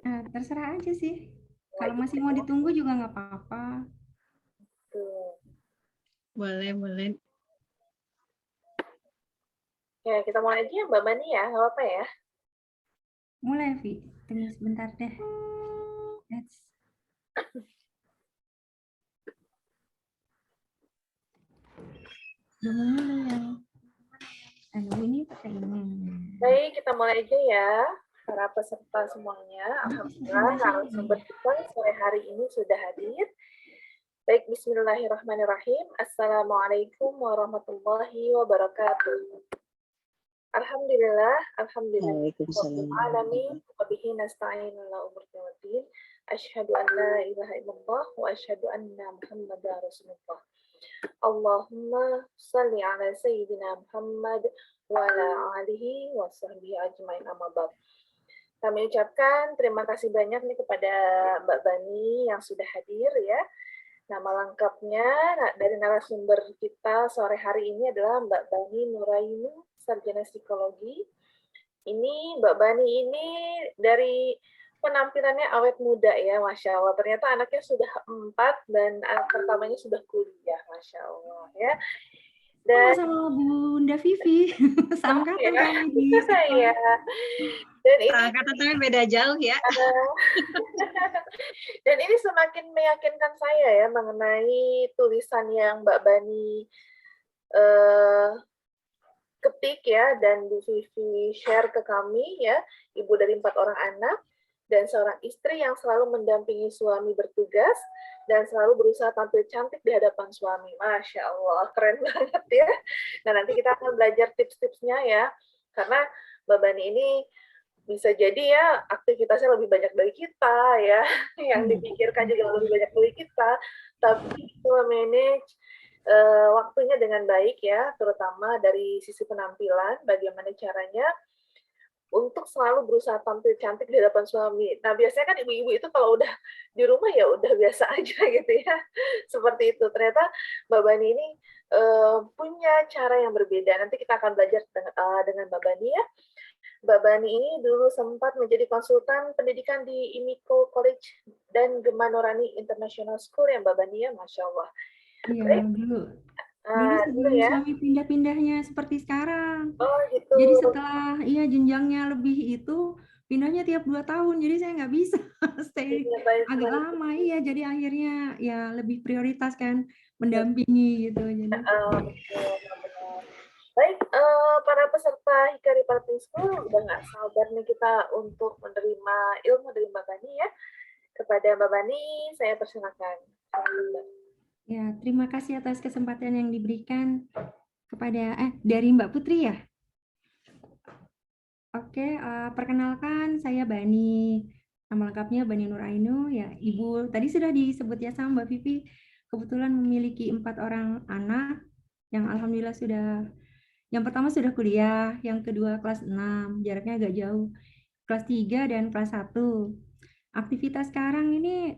Terserah aja sih. Kalau Lagi masih mau ditunggu juga nggak apa-apa. tuh. Boleh, boleh. Ya, kita mulai aja Mbak Bani ya, nggak apa-apa ya. Mulai, Vi. Tunggu sebentar deh. Let's. Ini pakai ini. Baik, kita mulai aja ya. Para peserta semuanya, alhamdulillah narasumber kita sore hari ini sudah hadir. Baik, bismillahirrahmanirrahim. Assalamualaikum warahmatullahi wabarakatuh. Alhamdulillah, alhamdulillah. Alamin, wa bihi nasta'in ala umur waddin. Asyhadu an la ilaha illallah wa asyhadu anna Muhammadar Rasulullah. Allahumma salli ala sayyidina Muhammad wa ala alihi wa sahbihi ajmain amma ba'd. Kami ucapkan terima kasih banyak nih kepada Mbak Bani yang sudah hadir ya. Nama lengkapnya dari narasumber kita sore hari ini adalah Mbak Bani Nuraini, Sarjana Psikologi. Ini Mbak Bani ini dari penampilannya awet muda ya, Masya Allah. Ternyata anaknya sudah 4 dan anak pertamanya sudah kuliah, Masya Allah ya. Dan sama Bunda Vivi, seangkatan kami di sekolah. Dan ini seangkatan tapi beda jauh ya. Dan ini semakin meyakinkan saya ya mengenai tulisan yang Mbak Bani ketik ya dan Bu Vivi share ke kami ya, ibu dari 4 orang anak dan seorang istri yang selalu mendampingi suami bertugas dan selalu berusaha tampil cantik di hadapan suami. Masya Allah, keren banget ya. Nah, nanti kita akan belajar tips-tipsnya ya, karena Mbak Bani ini bisa jadi ya aktivitasnya lebih banyak dari kita ya, yang dipikirkan juga lebih banyak dari kita, tapi itu manage waktunya dengan baik ya, terutama dari sisi penampilan, bagaimana caranya untuk selalu berusaha tampil cantik di hadapan suami. Nah, biasanya kan ibu-ibu itu kalau udah di rumah ya udah biasa aja gitu ya. Seperti itu. Ternyata Mbak Bani ini punya cara yang berbeda. Nanti kita akan belajar dengan Mbak Bani ya. Mbak Bani ini dulu sempat menjadi konsultan pendidikan di Imiko College dan Gema Nurani International School ya Mbak Bani ya, Masya Allah. Iya, dulu sebelum ya. suami pindah-pindahnya seperti sekarang. Oh gitu. Jadi setelah jenjangnya lebih itu pindahnya tiap 2 tahun, jadi saya nggak bisa stay agak lama ya. Jadi akhirnya ya lebih prioritas kan mendampingi gitu. Jadi. Baik, para peserta Hikari Parenting School udah nggak sabar nih kita untuk menerima ilmu dari Mbak Bani ya. Kepada Mbak Bani, saya persilakan. Ya, terima kasih atas kesempatan yang diberikan kepada dari Mbak Putri ya. Oke, perkenalkan saya Bani. Nama lengkapnya Bani Nurainu ya. Ibu tadi sudah disebut ya sama Mbak Vivi. Kebetulan memiliki 4 orang anak yang alhamdulillah sudah, yang pertama sudah kuliah, yang kedua kelas 6, jaraknya agak jauh. Kelas 3 dan kelas 1. Aktivitas sekarang ini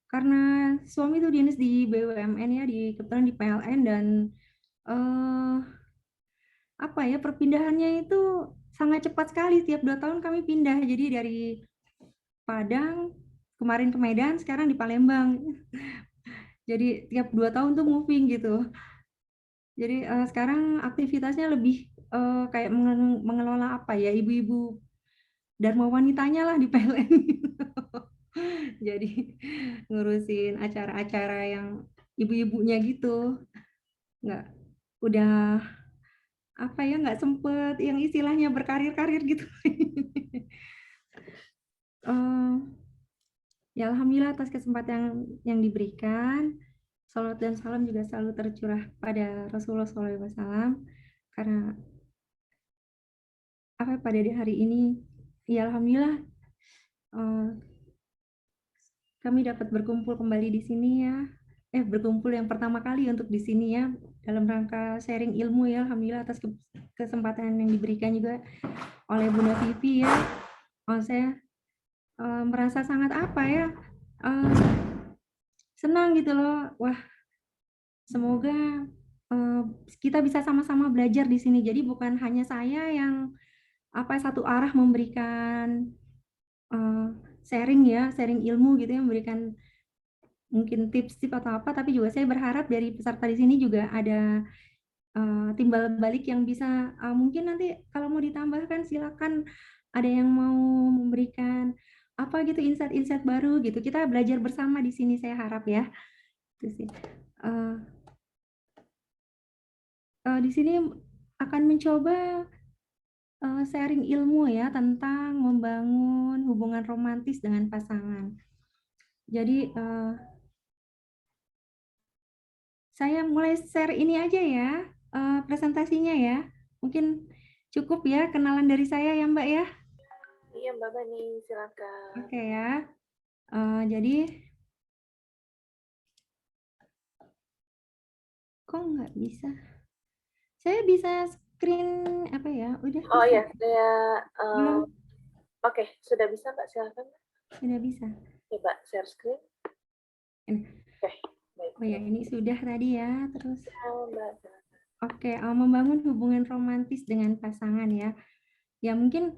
karena suami itu dinas di BUMN ya, kebetulan di PLN dan perpindahannya itu sangat cepat sekali. Tiap 2 tahun kami pindah. Jadi dari Padang kemarin ke Medan, sekarang di Palembang. Jadi tiap 2 tahun tuh moving gitu. Jadi sekarang aktivitasnya lebih kayak mengelola ibu-ibu Dharma wanitanya lah di PLN. Jadi ngurusin acara-acara yang ibu-ibunya gitu. Nggak sempet yang istilahnya berkarir-karir gitu. Ya alhamdulillah atas kesempatan yang diberikan. Salawat dan salam juga selalu tercurah pada Rasulullah SAW. Karena pada hari ini ya alhamdulillah kami dapat berkumpul kembali di sini ya. Berkumpul yang pertama kali untuk di sini ya, dalam rangka sharing ilmu ya. Alhamdulillah atas kesempatan yang diberikan juga oleh Bunda Vivi ya. Saya merasa sangat senang gitu loh. Wah, semoga kita bisa sama-sama belajar di sini. Jadi bukan hanya saya yang satu arah memberikan sharing ya, sharing ilmu gitu ya, memberikan mungkin tips-tips atau apa, tapi juga saya berharap dari peserta di sini juga ada timbal balik yang bisa mungkin nanti kalau mau ditambahkan silakan, ada yang mau memberikan apa gitu insight-insight baru gitu. Kita belajar bersama di sini saya harap ya. Itu sih. Di sini akan mencoba sharing ilmu ya tentang membangun hubungan romantis dengan pasangan. Jadi saya mulai share ini aja ya, presentasinya ya. Mungkin cukup ya kenalan dari saya ya Mbak ya. Iya Mbak Bani, silakan. Oke ya. Jadi kok nggak bisa? Saya bisa screen apa ya? Udah Oh bisa. ya, saya Belum? oke, sudah bisa Mbak, silakan. Sudah bisa. Coba share screen. Ini. Oke, baik. Oh ya, ini sudah tadi ya. Terus Ya, Mbak, silakan. oke, membangun hubungan romantis dengan pasangan ya. Ya mungkin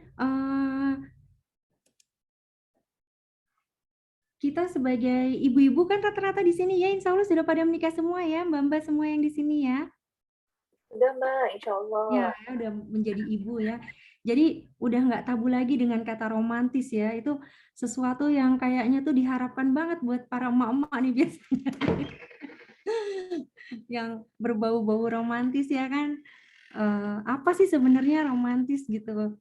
kita sebagai ibu-ibu kan rata-rata di sini ya, insya Allah sudah pada menikah semua ya, mbak-mbak semua yang di sini ya. Udah Mbak, insya Allah. Ya, udah menjadi ibu ya. Jadi udah nggak tabu lagi dengan kata romantis ya. Itu sesuatu yang kayaknya tuh diharapkan banget buat para emak-emak nih biasanya. Yang berbau-bau romantis ya kan. Apa sih sebenarnya romantis gitu?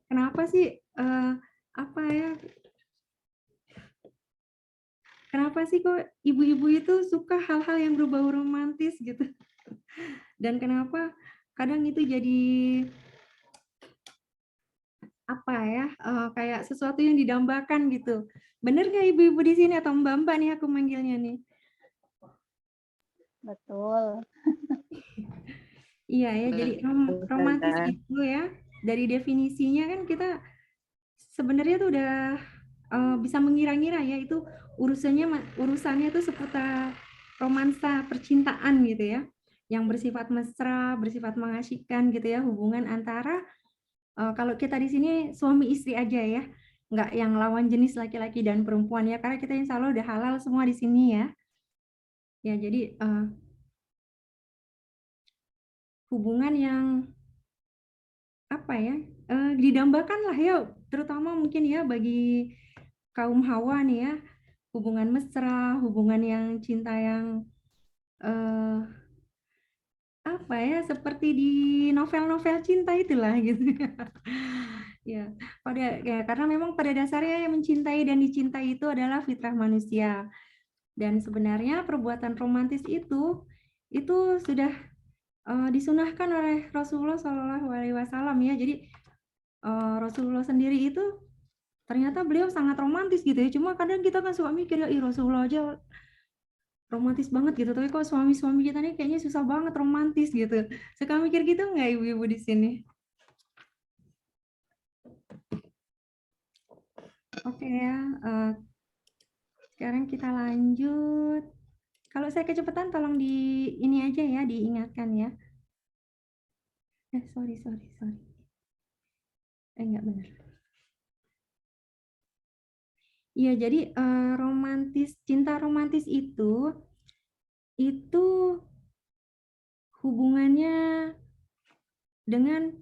Kenapa sih apa ya? Kenapa sih kok ibu-ibu itu suka hal-hal yang berbau romantis gitu? Dan kenapa kadang itu jadi apa ya, kayak sesuatu yang didambakan gitu. Bener nggak ibu-ibu di sini atau mbak-mbak nih aku manggilnya nih? Betul. Iya ya, jadi romantis itu ya, dari definisinya kan kita sebenarnya tuh udah bisa mengira-ngira ya, itu urusannya tuh seputar romansa percintaan gitu ya, yang bersifat mesra, bersifat mengasyikkan gitu ya, hubungan antara kalau kita di sini suami istri aja ya, nggak yang lawan jenis laki-laki dan perempuan ya, karena kita insya Allah udah halal semua di sini ya. Ya jadi hubungan yang apa ya, didambakan lah ya, terutama mungkin ya bagi kaum Hawa nih ya, hubungan mesra, hubungan yang cinta yang apa ya, seperti di novel-novel cinta itulah gitu. Ya, karena memang pada dasarnya yang mencintai dan dicintai itu adalah fitrah manusia. Dan sebenarnya perbuatan romantis itu sudah disunahkan oleh Rasulullah Shallallahu Alaihi Wasallam ya. Jadi Rasulullah sendiri itu ternyata beliau sangat romantis gitu ya. Cuma kadang kita kan suka mikir ya, Rasulullah aja romantis banget gitu. Tapi kok suami-suami kita nih kayaknya susah banget romantis gitu. Suka mikir gitu nggak ibu-ibu di sini? Oke ya. Sekarang kita lanjut. Kalau saya kecepatan tolong di ini aja ya, diingatkan ya. Sorry. Enggak benar. Iya, jadi cinta romantis itu hubungannya dengan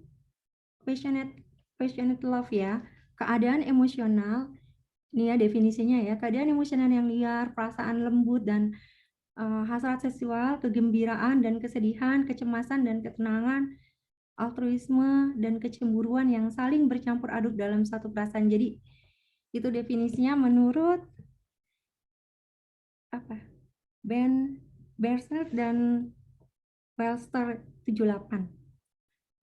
passionate love ya, keadaan emosional. Ini ya definisinya ya, keadaan emosional yang liar, perasaan lembut dan hasrat seksual, kegembiraan dan kesedihan, kecemasan dan ketenangan, altruisme dan kecemburuan yang saling bercampur aduk dalam satu perasaan. Jadi itu definisinya menurut Ben Bersert dan Webster 78.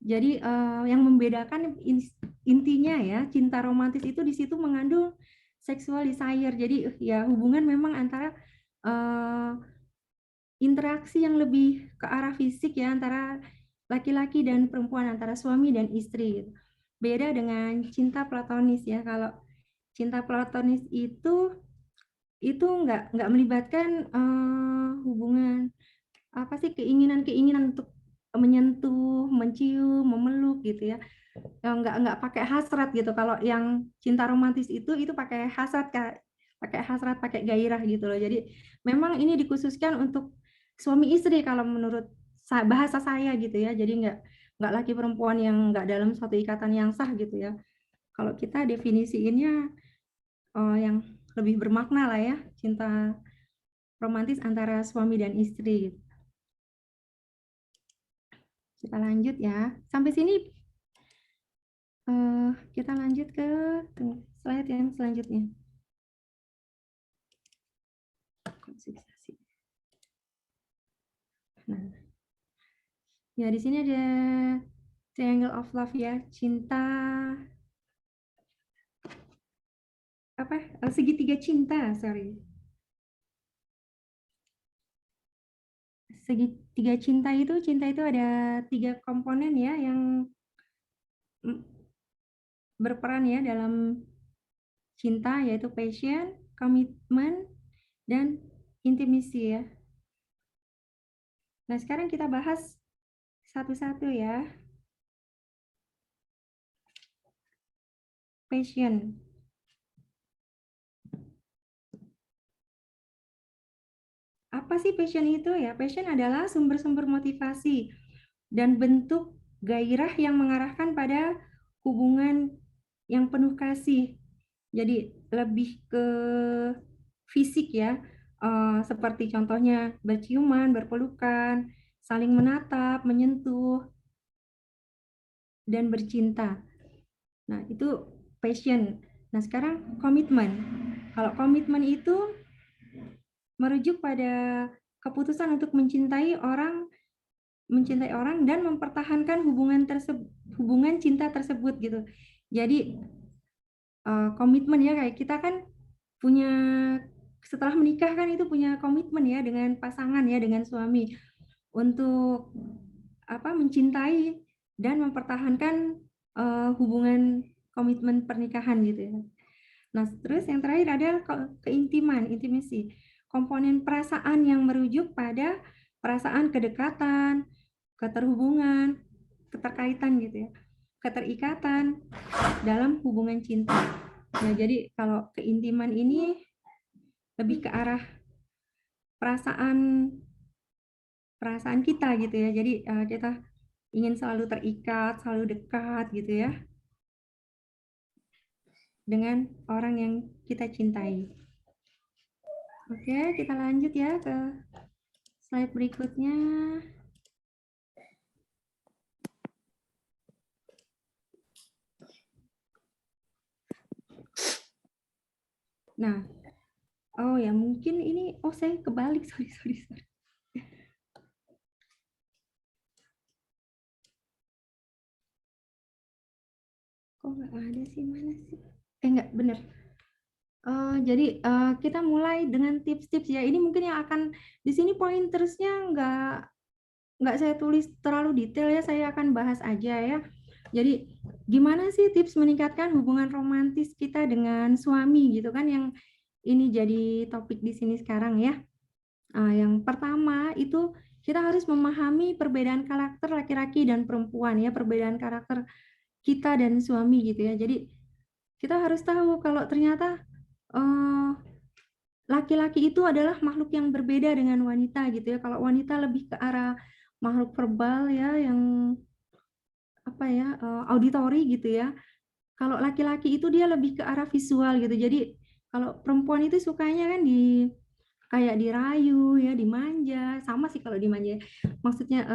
Jadi yang membedakan intinya ya, cinta romantis itu di situ mengandung sexual desire. Jadi ya hubungan memang antara interaksi yang lebih ke arah fisik ya, antara laki-laki dan perempuan, antara suami dan istri. Beda dengan cinta platonis ya. Kalau cinta platonis itu nggak melibatkan hubungan apa sih, keinginan untuk menyentuh, mencium, memeluk gitu ya. nggak pakai hasrat gitu. Kalau yang cinta romantis itu pakai hasrat, Kak. Pakai hasrat, pakai gairah gitu loh. Jadi memang ini dikhususkan untuk suami istri kalau menurut bahasa saya gitu ya. Jadi nggak laki perempuan yang nggak dalam suatu ikatan yang sah gitu ya. Kalau kita definisiinnya yang lebih bermakna lah ya, cinta romantis antara suami dan istri. Kita lanjut ya. Sampai sini kita lanjut ke slide yang selanjutnya. Nah, ya di sini ada triangle of love ya, cinta apa? Segitiga cinta, sorry. Segitiga cinta itu ada 3 komponen ya yang berperan ya dalam cinta, yaitu passion, komitmen, dan intimacy ya. Nah, sekarang kita bahas satu-satu ya. Passion. Apa sih passion itu ya? Passion adalah sumber-sumber motivasi dan bentuk gairah yang mengarahkan pada hubungan yang penuh kasih. Jadi lebih ke fisik ya, seperti contohnya berciuman, berpelukan, saling menatap, menyentuh, dan bercinta. Nah, itu passion. Nah, sekarang komitmen. Kalau komitmen itu merujuk pada keputusan untuk mencintai orang dan mempertahankan hubungan cinta tersebut gitu. Jadi komitmen ya, kayak kita kan punya, setelah menikah kan itu punya komitmen ya dengan pasangan ya, dengan suami untuk mencintai dan mempertahankan hubungan komitmen pernikahan gitu ya. Nah, terus yang terakhir adalah keintiman, intimacy. Komponen perasaan yang merujuk pada perasaan kedekatan, keterhubungan, keterkaitan gitu ya. Keterikatan dalam hubungan cinta. Nah, jadi kalau keintiman ini lebih ke arah perasaan kita gitu ya. Jadi kita ingin selalu terikat, selalu dekat gitu ya dengan orang yang kita cintai. Oke, kita lanjut ya ke slide berikutnya. Nah, oh ya mungkin ini, saya kebalik, sorry. Kok nggak ada sih, mana sih? Nggak, bener. Jadi kita mulai dengan tips-tips ya. Ini mungkin yang akan di sini pointersnya nggak saya tulis terlalu detail ya. Saya akan bahas aja ya. Jadi gimana sih tips meningkatkan hubungan romantis kita dengan suami gitu kan, yang ini jadi topik di sini sekarang ya. Yang pertama itu kita harus memahami perbedaan karakter laki-laki dan perempuan ya, perbedaan karakter kita dan suami gitu ya. Jadi kita harus tahu kalau ternyata laki-laki itu adalah makhluk yang berbeda dengan wanita gitu ya. Kalau wanita lebih ke arah makhluk verbal ya, yang auditory gitu ya. Kalau laki-laki itu dia lebih ke arah visual gitu. Jadi kalau perempuan itu sukanya kan kayak dirayu ya, dimanja. Sama sih kalau dimanja. Maksudnya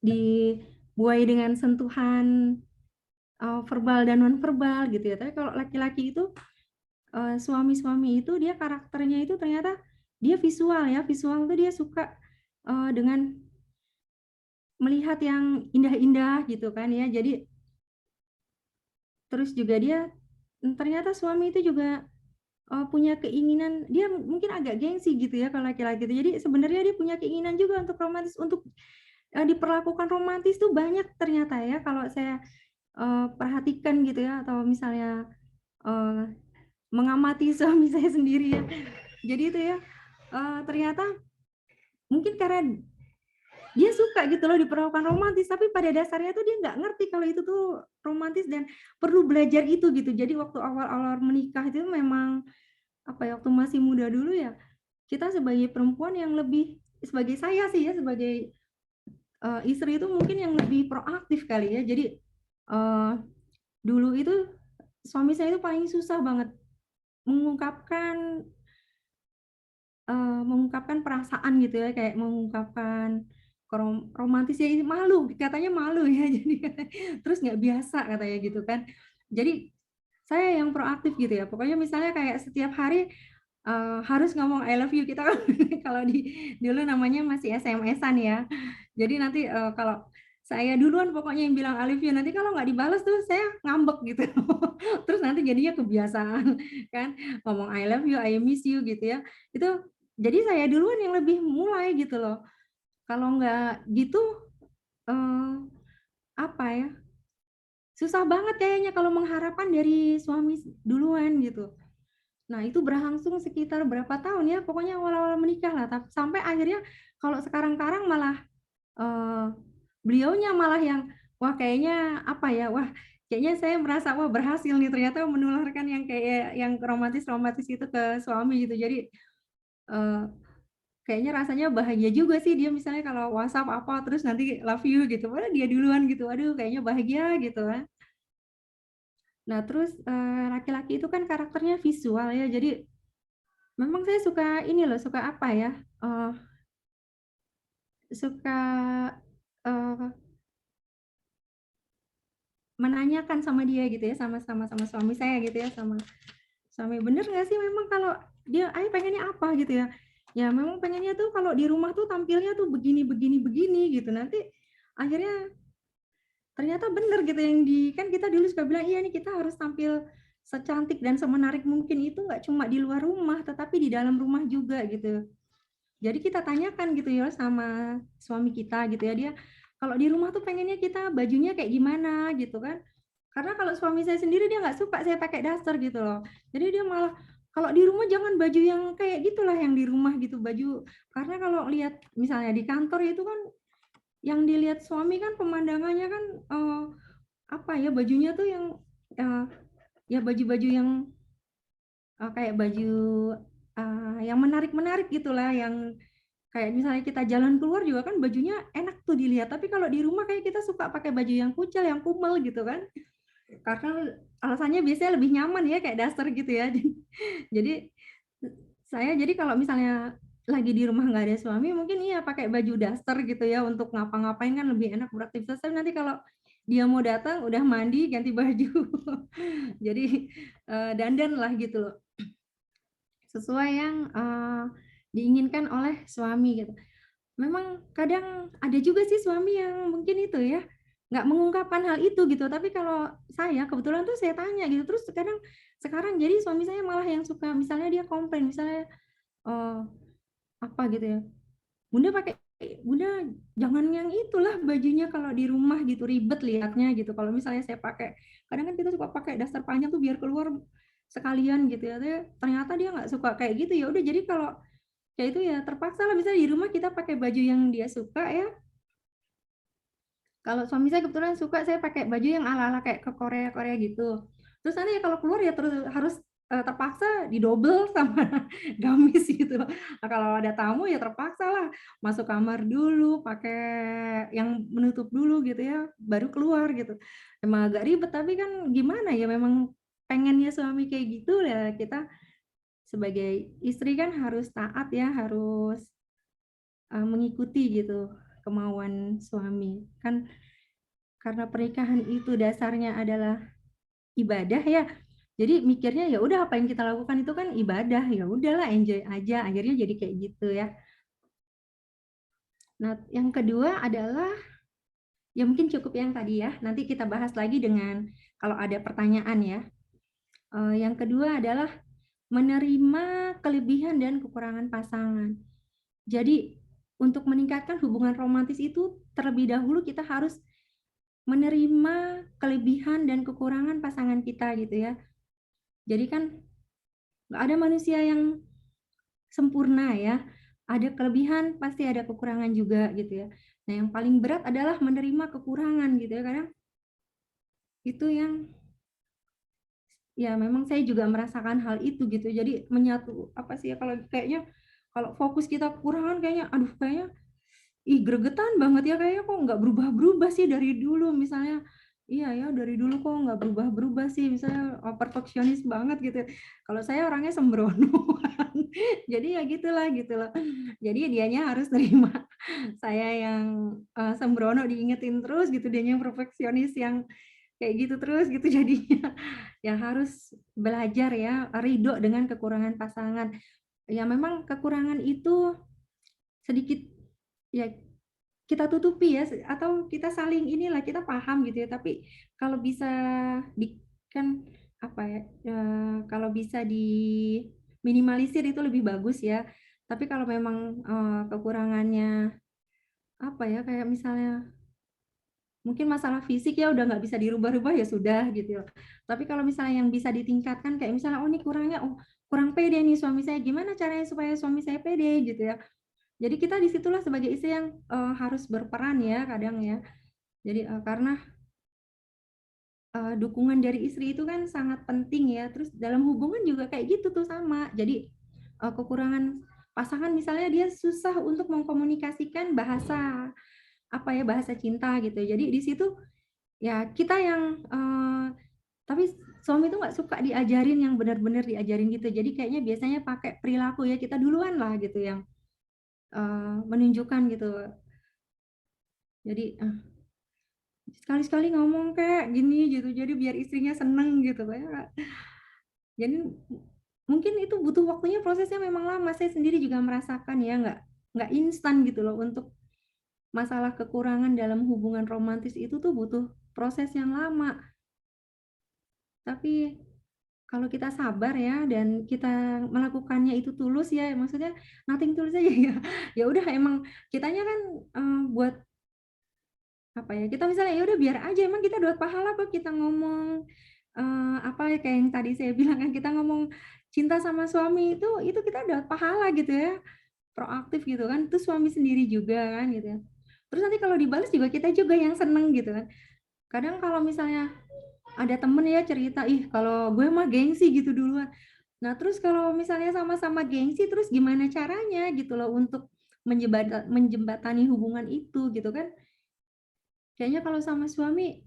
dibuai dengan sentuhan verbal dan non verbal gitu ya. Tapi kalau laki-laki itu suami-suami itu dia karakternya itu ternyata dia visual ya. Visual itu dia suka dengan melihat yang indah-indah gitu kan ya. Jadi terus juga dia ternyata suami itu juga punya keinginan, dia mungkin agak gengsi gitu ya kalau laki-laki itu. Jadi sebenarnya dia punya keinginan juga untuk romantis, untuk diperlakukan romantis tuh banyak ternyata ya, kalau saya perhatikan gitu ya, atau misalnya mengamati suami saya sendiri ya. Jadi itu ya ternyata mungkin karena dia suka gitu loh diperlakukan romantis, tapi pada dasarnya tuh dia nggak ngerti kalau itu tuh romantis dan perlu belajar itu gitu. Jadi waktu awal-awal menikah itu memang apa ya, waktu masih muda dulu ya, kita sebagai perempuan yang lebih sebagai saya sih ya, sebagai istri itu mungkin yang lebih proaktif kali ya. Jadi dulu itu suami saya itu paling susah banget mengungkapkan mengungkapkan perasaan gitu ya, kayak mengungkapkan romantisnya ini malu, katanya malu ya, jadi terus nggak biasa katanya gitu kan. Jadi saya yang proaktif gitu ya, pokoknya misalnya kayak setiap hari harus ngomong I love you, kita kan kalau dulu namanya masih SMS-an ya. Jadi nanti kalau saya duluan pokoknya yang bilang I love you, nanti kalau nggak dibalas tuh saya ngambek gitu. Terus nanti jadinya kebiasaan kan, ngomong I love you, I miss you gitu ya. Itu jadi saya duluan yang lebih mulai gitu loh. Kalau nggak gitu, apa ya, susah banget kayaknya kalau mengharapkan dari suami duluan gitu. Nah, itu berlangsung sekitar berapa tahun ya, pokoknya awal-awal menikah lah, sampai akhirnya kalau sekarang-karang malah, beliaunya malah yang, wah kayaknya apa ya, wah kayaknya saya merasa, wah berhasil nih ternyata menularkan yang kayak yang romantis-romantis itu ke suami gitu. Jadi, eee, kayaknya rasanya bahagia juga sih dia misalnya kalau WhatsApp apa, terus nanti love you gitu, padahal dia duluan gitu, aduh kayaknya bahagia gitu kan. Nah terus, laki-laki itu kan karakternya visual ya, jadi memang saya suka ini loh, suka apa ya, suka, eee, menanyakan sama dia gitu ya, sama suami saya gitu ya, sama suami, "Bener nggak sih memang kalau dia Ayah pengennya apa?" Gitu ya. Ya memang pengennya tuh kalau di rumah tuh tampilnya tuh begini begini begini gitu. Nanti akhirnya ternyata bener gitu yang kan kita dulu suka bilang, "Iya nih kita harus tampil secantik dan semenarik mungkin." Itu nggak cuma di luar rumah, tetapi di dalam rumah juga gitu. Jadi kita tanyakan gitu ya sama suami kita gitu ya, dia kalau di rumah tuh pengennya kita bajunya kayak gimana gitu kan. Karena kalau suami saya sendiri dia nggak suka saya pakai daster gitu loh. Jadi dia malah, "Kalau di rumah jangan baju yang kayak gitulah yang di rumah gitu, baju." Karena kalau lihat misalnya di kantor itu kan yang dilihat suami kan pemandangannya kan, apa ya, bajunya tuh yang, eee, ya baju-baju yang, kayak baju, yang menarik-menarik gitulah, yang kayak misalnya kita jalan keluar juga kan bajunya enak tuh dilihat, tapi kalau di rumah kayak kita suka pakai baju yang kucel, yang kumel gitu kan. Karena alasannya biasanya lebih nyaman ya kayak daster gitu ya. Jadi saya jadi kalau misalnya lagi di rumah nggak ada suami mungkin iya pakai baju daster gitu ya untuk ngapa-ngapain kan lebih enak beraktivitas, tapi nanti kalau dia mau datang udah mandi, ganti baju. Jadi, dandan lah gitu loh, sesuai yang, diinginkan oleh suami gitu. Memang kadang ada juga sih suami yang mungkin itu ya, nggak mengungkapkan hal itu gitu, tapi kalau saya kebetulan tuh saya tanya gitu, terus kadang sekarang jadi suami saya malah yang suka misalnya dia komplain, misalnya, eee, apa gitu ya, Bunda jangan yang itulah bajunya kalau di rumah gitu, ribet lihatnya gitu." Kalau misalnya saya pakai kadang kan kita suka pakai daster panjang tuh biar keluar sekalian gitu ya, ternyata dia nggak suka kayak gitu, ya udah jadi kalau kayak itu ya terpaksa lah misalnya di rumah kita pakai baju yang dia suka ya. Kalau suami saya kebetulan suka saya pakai baju yang ala-ala kayak ke Korea-Korea gitu. Terus nanti ya kalau keluar ya harus, terpaksa didobel sama gamis gitu. Nah, kalau ada tamu ya terpaksa lah masuk kamar dulu, pakai yang menutup dulu gitu ya, baru keluar gitu. Emang agak ribet tapi kan gimana ya, memang pengennya suami kayak gitu ya kita sebagai istri kan harus taat ya, harus, mengikuti gitu kemauan suami. Kan karena pernikahan itu dasarnya adalah ibadah ya, jadi mikirnya ya udah apa yang kita lakukan itu kan ibadah, ya udahlah enjoy aja, akhirnya jadi kayak gitu ya. Nah, yang kedua adalah ya mungkin cukup yang tadi ya, nanti kita bahas lagi dengan kalau ada pertanyaan ya. Yang kedua adalah menerima kelebihan dan kekurangan pasangan. Jadi untuk meningkatkan hubungan romantis itu terlebih dahulu kita harus menerima kelebihan dan kekurangan pasangan kita gitu ya. Jadi kan nggak ada manusia yang sempurna ya, ada kelebihan pasti ada kekurangan juga gitu ya. Nah, yang paling berat adalah menerima kekurangan gitu ya. Kadang itu yang ya memang saya juga merasakan hal itu gitu. Jadi menyatu apa sih ya, kalau kayaknya kalau fokus kita kekurangan kayaknya aduh kayaknya gregetan banget ya, kayaknya kok nggak berubah-berubah sih dari dulu misalnya. Iya ya, dari dulu kok nggak berubah-berubah sih, misalnya perfeksionis banget gitu. Kalau saya orangnya sembrono. Jadi ya gitulah gitu loh. Jadi dianya harus terima saya yang sembrono, diingetin terus gitu, dianya yang perfeksionis yang kayak gitu terus gitu. Jadinya ya harus belajar ya, ridho dengan kekurangan pasangan. Ya memang kekurangan itu sedikit ya kita tutupi ya, atau kita saling inilah, kita paham gitu ya, tapi kalau bisa kan apa ya, kalau bisa diminimalisir itu lebih bagus ya. Tapi kalau memang kekurangannya apa ya, kayak misalnya mungkin masalah fisik ya udah nggak bisa dirubah-rubah ya sudah gitu ya. Tapi kalau misalnya yang bisa ditingkatkan kayak misalnya, oh ini kurangnya, oh kurang pede nih suami saya, gimana caranya supaya suami saya pede gitu ya. Jadi kita disitulah sebagai istri yang harus berperan ya kadang ya. Jadi karena dukungan dari istri itu kan sangat penting ya. Terus dalam hubungan juga kayak gitu tuh sama. Jadi kekurangan pasangan misalnya dia susah untuk mengkomunikasikan bahasa apa ya, bahasa cinta gitu. Jadi di situ ya kita yang tapi suami itu nggak suka diajarin yang benar-benar diajarin gitu. Jadi kayaknya biasanya pakai perilaku ya, kita duluan lah gitu yang menunjukkan gitu. Jadi sekali-sekali ngomong kayak gini gitu, jadi biar istrinya seneng gitu kayak. Jadi mungkin itu butuh waktunya, prosesnya memang lama. Saya sendiri juga merasakan ya, nggak instan gitu loh. Untuk masalah kekurangan dalam hubungan romantis itu tuh butuh proses yang lama. Tapi kalau kita sabar ya dan kita melakukannya itu tulus ya, maksudnya nothing tulus aja ya. Ya udah emang kitanya kan buat apa ya, kita misalnya ya udah biar aja, emang kita dapat pahala kok kita ngomong apa ya, kayak yang tadi saya bilang kan, kita ngomong cinta sama suami itu kita dapat pahala gitu ya, proaktif gitu kan, itu suami sendiri juga kan gitu ya. Terus nanti kalau dibalas juga kita juga yang seneng gitu kan. Kadang kalau misalnya ada temen ya cerita, ih kalau gue mah gengsi gitu duluan. Nah terus kalau misalnya sama-sama gengsi, terus gimana caranya gitu loh untuk menjembatani hubungan itu gitu kan. Kayaknya kalau sama suami,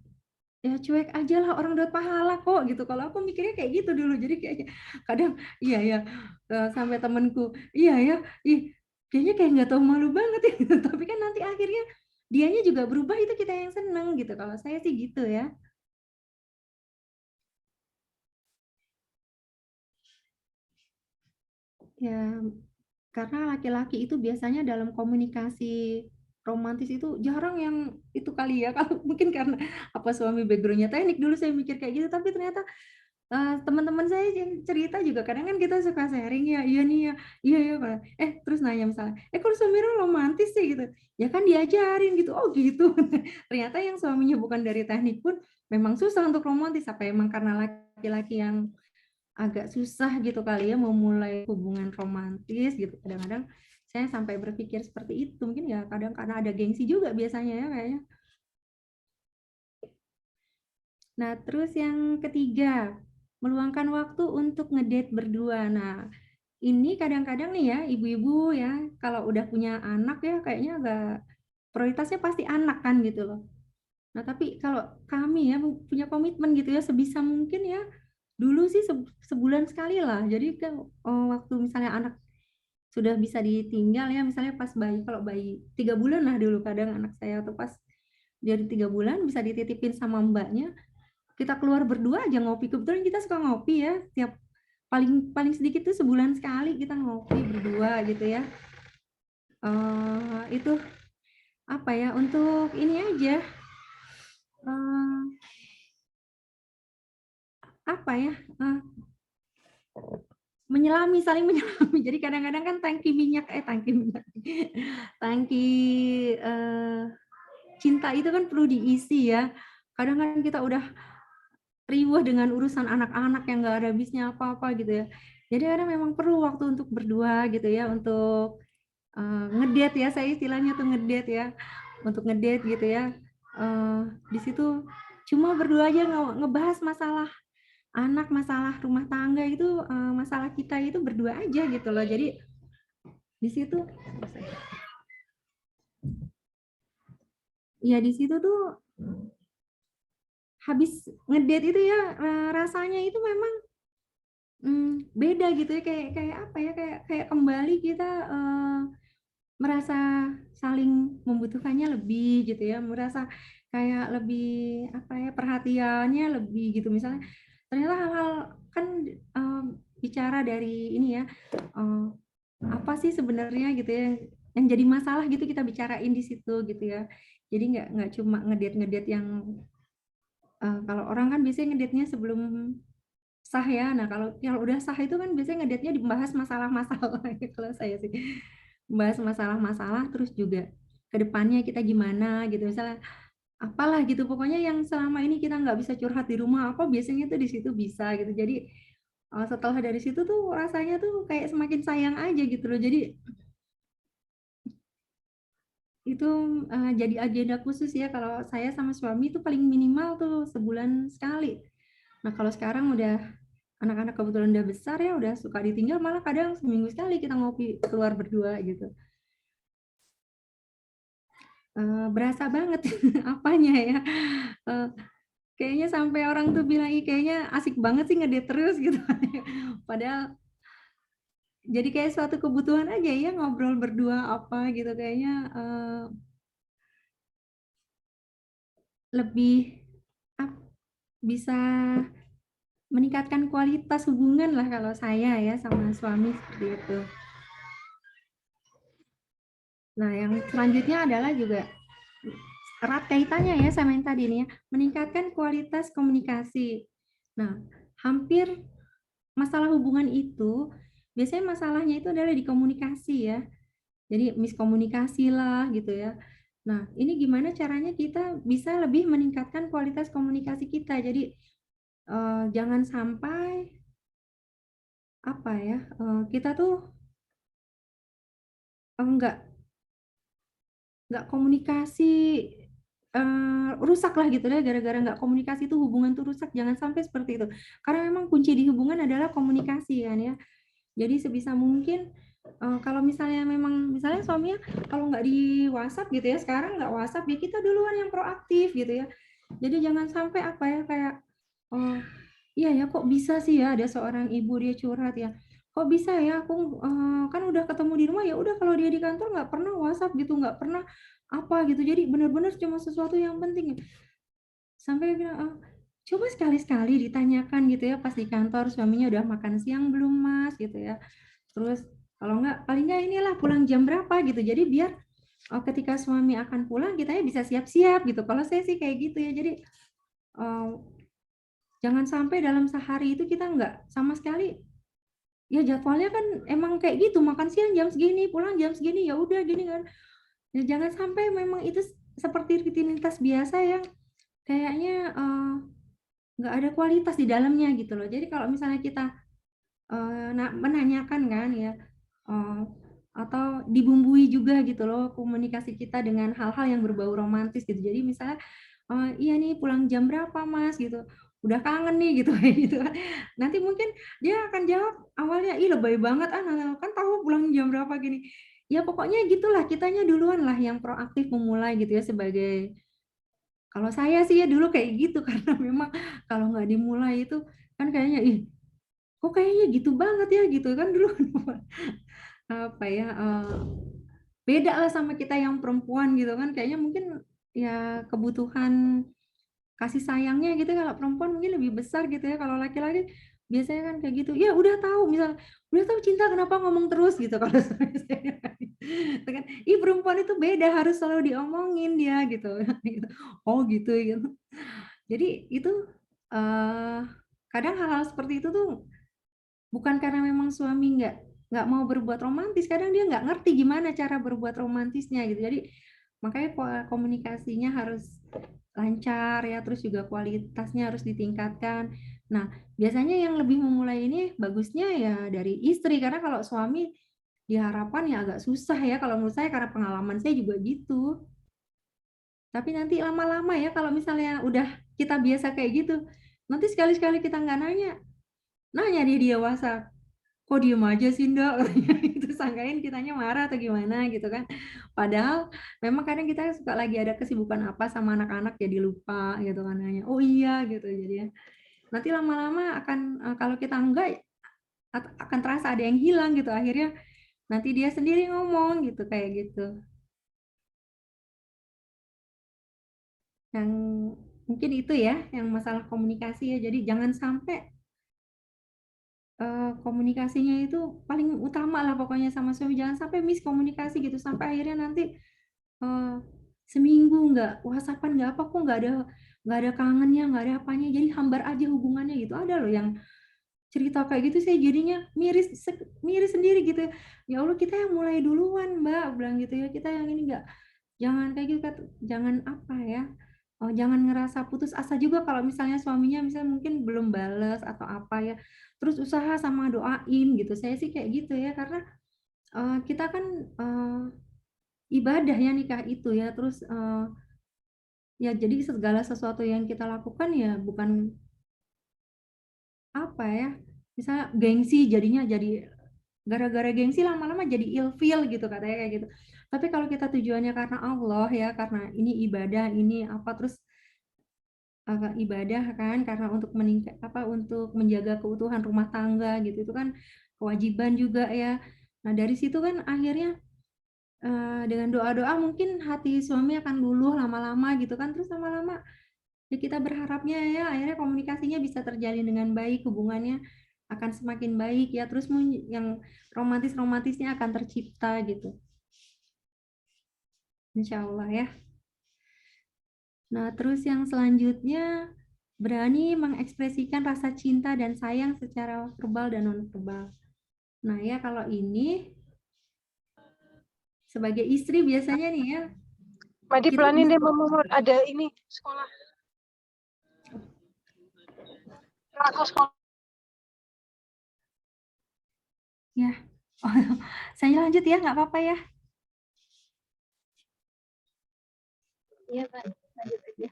ya cuek aja lah, orang dapat pahala kok gitu. Kalau aku mikirnya kayak gitu dulu. Jadi kayaknya kadang iya ya, sampai temenku, iya ya, ih kayaknya kayak nggak tahu malu banget ya gitu. Tapi kan nanti akhirnya dianya juga berubah, itu kita yang seneng gitu. Kalau saya sih gitu ya. Ya, karena laki-laki itu biasanya dalam komunikasi romantis itu jarang yang itu kali ya. Kalau mungkin karena apa, suami background-nya teknik, dulu saya mikir kayak gitu, tapi ternyata teman-teman saya yang cerita juga kadang kan kita suka sharing ya, iya nih ya, iya ya, terus nanya misalnya, kalau suami romantis sih gitu, ya kan diajarin gitu, oh gitu. Ternyata yang suaminya bukan dari teknik pun memang susah untuk romantis, apa emang karena laki-laki yang agak susah gitu kali ya memulai hubungan romantis gitu. Kadang-kadang saya sampai berpikir seperti itu, mungkin ya kadang karena ada gengsi juga biasanya ya kayaknya. Nah, terus yang ketiga, meluangkan waktu untuk ngedate berdua. Nah, ini kadang-kadang nih ya, ibu-ibu ya, kalau udah punya anak ya, kayaknya agak prioritasnya pasti anak kan gitu loh. Nah, tapi kalau kami ya punya komitmen gitu ya, sebisa mungkin ya, dulu sih sebulan sekali lah. Jadi kan waktu misalnya anak sudah bisa ditinggal ya, misalnya pas bayi, kalau bayi 3 bulan lah dulu kadang anak saya, atau pas jadi 3 bulan bisa dititipin sama mbaknya, kita keluar berdua aja ngopi. Kebetulan kita suka ngopi ya, tiap paling paling sedikit tuh sebulan sekali kita ngopi berdua gitu ya. Itu apa ya, untuk ini aja apa ya, menyelami, saling menyelami. Jadi kadang-kadang kan tangki minyak, tangki cinta itu kan perlu diisi ya. Kadang kan kita udah riweuh dengan urusan anak-anak yang nggak ada habisnya apa-apa gitu ya. Jadi kadang memang perlu waktu untuk berdua gitu ya, untuk ngedate ya, saya istilahnya tuh ngedate ya. untuk ngedate gitu ya. Di situ cuma berdua aja ngebahas masalah anak, masalah rumah tangga itu, masalah kita itu berdua aja gitu loh. Jadi di situ ya di situ tuh habis ngedate itu ya, rasanya itu memang beda gitu ya, kayak apa ya, kayak kembali kita, merasa saling membutuhkannya lebih gitu ya, merasa kayak lebih apa ya, perhatiannya lebih gitu. Misalnya ternyata hal-hal kan, bicara dari ini ya, apa sih sebenarnya gitu ya, yang jadi masalah gitu kita bicarain di situ gitu ya. Jadi nggak cuma ngedate-ngedate yang, kalau orang kan biasanya ngedate-nya sebelum sah ya. Nah, kalau yang udah sah itu kan biasanya ngedate-nya dibahas masalah-masalah kalau saya sih. Membahas masalah-masalah terus juga ke depannya kita gimana gitu. Misalnya apalah gitu pokoknya yang selama ini kita nggak bisa curhat di rumah apa biasanya tuh di situ bisa gitu. Jadi setelah dari situ tuh rasanya tuh kayak semakin sayang aja gitu loh. Jadi itu jadi agenda khusus ya kalau saya sama suami itu paling minimal tuh sebulan sekali. Nah, kalau sekarang udah anak-anak kebetulan udah besar ya, udah suka ditinggal, malah kadang seminggu sekali kita ngopi keluar berdua gitu. Berasa banget apanya ya, kayaknya sampai orang tuh bilang, "Ih, kayaknya asik banget sih ngedate terus," gitu. Padahal jadi kayak suatu kebutuhan aja ya ngobrol berdua apa gitu, kayaknya, lebih bisa meningkatkan kualitas hubungan lah kalau saya ya sama suami seperti itu. Nah, yang selanjutnya adalah juga erat kaitannya ya sama yang tadi nih ya, meningkatkan kualitas komunikasi. Nah, hampir masalah hubungan itu, biasanya masalahnya itu adalah di komunikasi ya. Jadi miskomunikasi lah gitu ya. Nah, ini gimana caranya kita bisa lebih meningkatkan kualitas komunikasi kita. Jadi jangan sampai apa ya, kita tuh nggak komunikasi, rusak lah gitu ya, gara-gara nggak komunikasi itu hubungan tuh rusak, jangan sampai seperti itu. Karena memang kunci di hubungan adalah komunikasi kan ya. Jadi sebisa mungkin, kalau misalnya memang misalnya suaminya kalau nggak di WhatsApp gitu ya, sekarang nggak WhatsApp, ya kita duluan yang proaktif gitu ya. Jadi jangan sampai apa ya, kayak, oh iya ya kok bisa sih ya ada seorang ibu dia curhat ya, kok bisa ya aku, kan udah ketemu di rumah, ya udah kalau dia di kantor nggak pernah WhatsApp gitu, nggak pernah apa gitu, jadi benar-benar cuma sesuatu yang penting. Sampai bilang, "Coba sekali-sekali ditanyakan gitu ya pas di kantor suaminya udah makan siang belum Mas?" Gitu ya. Terus kalau enggak, paling enggak inilah pulang jam berapa gitu. Jadi biar, ketika suami akan pulang kitanya bisa siap-siap gitu. Kalau saya sih kayak gitu ya. Jadi, eee, jangan sampai dalam sehari itu kita enggak sama sekali ya jadwalnya kan emang kayak gitu, makan siang jam segini, pulang jam segini, ya udah gini kan. Ya jangan sampai memang itu seperti rutinitas biasa yang kayaknya, nggak ada kualitas di dalamnya gitu loh. Jadi kalau misalnya kita menanyakan kan ya, eee, atau dibumbui juga gitu loh komunikasi kita dengan hal-hal yang berbau romantis gitu. Jadi misalnya, "Iya nih pulang jam berapa Mas?" Gitu, "Udah kangen nih," gitu kayak gitu kan. Nanti mungkin dia akan jawab awalnya, "Ih lebay banget ah, kan tahu pulang jam berapa gini." Ya pokoknya gitulah, kitanya duluan lah yang proaktif memulai gitu ya sebagai kalau saya sih ya dulu kayak gitu karena memang kalau nggak dimulai itu kan kayaknya, ih kok kayaknya gitu banget ya gitu kan dulu apa ya, beda lah sama kita yang perempuan gitu kan kayaknya mungkin ya kebutuhan kasih sayangnya gitu kalau perempuan mungkin lebih besar gitu ya kalau laki-laki biasanya kan kayak gitu, ya udah tahu misal, "Udah tahu cinta kenapa ngomong terus?" Gitu kalau suami saya gitu kan, ih perempuan itu beda harus selalu diomongin dia gitu gitu. Oh gitu gitu. Jadi itu, eee, kadang hal-hal seperti itu tuh bukan karena memang suami nggak mau berbuat romantis, kadang dia nggak ngerti gimana cara berbuat romantisnya gitu. Jadi makanya komunikasinya harus lancar ya, terus juga kualitasnya harus ditingkatkan. Nah, biasanya yang lebih memulai ini bagusnya ya dari istri, karena kalau suami diharapkan ya agak susah ya kalau menurut saya karena pengalaman saya juga gitu. Tapi nanti lama-lama ya kalau misalnya udah kita biasa kayak gitu, nanti sekali-sekali kita nggak nanya dia WhatsApp, kok diem aja sih Ndak? Katanya gitu, sangkain kitanya marah atau gimana gitu kan. Padahal memang kadang kita suka lagi ada kesibukan apa sama anak-anak jadi lupa gitu kan nanya. Oh iya gitu jadi ya. Nanti lama-lama akan kalau kita enggak akan terasa ada yang hilang gitu. Akhirnya nanti dia sendiri ngomong gitu kayak gitu. Yang mungkin itu ya yang masalah komunikasi ya. Jadi jangan sampai komunikasinya itu paling utama lah pokoknya sama suami, jangan sampai miskomunikasi gitu sampai akhirnya nanti seminggu nggak WhatsAppan nggak apa kok nggak ada kangennya nggak ada apanya jadi hambar aja hubungannya gitu. Ada loh yang cerita kayak gitu, saya jadinya miris sendiri gitu. Ya Allah, kita yang mulai duluan Mbak bilang gitu ya, kita yang ini nggak, jangan kayak gitu, jangan apa ya, jangan ngerasa putus asa juga kalau misalnya suaminya misalnya mungkin belum bales atau apa ya, terus usaha sama doain gitu. Saya sih kayak gitu ya, karena kita kan ibadah ya nikah itu ya, terus ya jadi segala sesuatu yang kita lakukan ya bukan apa ya, misalnya gengsi, jadinya jadi gara-gara gengsi lama-lama jadi ilfeel gitu katanya kayak gitu. Tapi kalau kita tujuannya karena Allah ya, karena ini ibadah, ini apa, terus ibadah kan karena untuk meningkat apa, untuk menjaga keutuhan rumah tangga gitu, itu kan kewajiban juga ya. Nah dari situ kan akhirnya dengan doa-doa mungkin hati suami akan luluh lama-lama gitu kan, terus lama-lama ya kita berharapnya ya akhirnya komunikasinya bisa terjalin dengan baik, hubungannya akan semakin baik ya, terus yang romantis-romantisnya akan tercipta gitu, insya Allah ya. Nah terus yang selanjutnya, berani mengekspresikan rasa cinta dan sayang secara verbal dan non-verbal. Nah ya kalau ini sebagai istri biasanya nih ya, Madi kita pelanin deh Mama, ada ini sekolah. Aku sekolah. ya. Oh, saya lanjut ya, nggak apa-apa ya. Iya, Pak. Lanjut aja.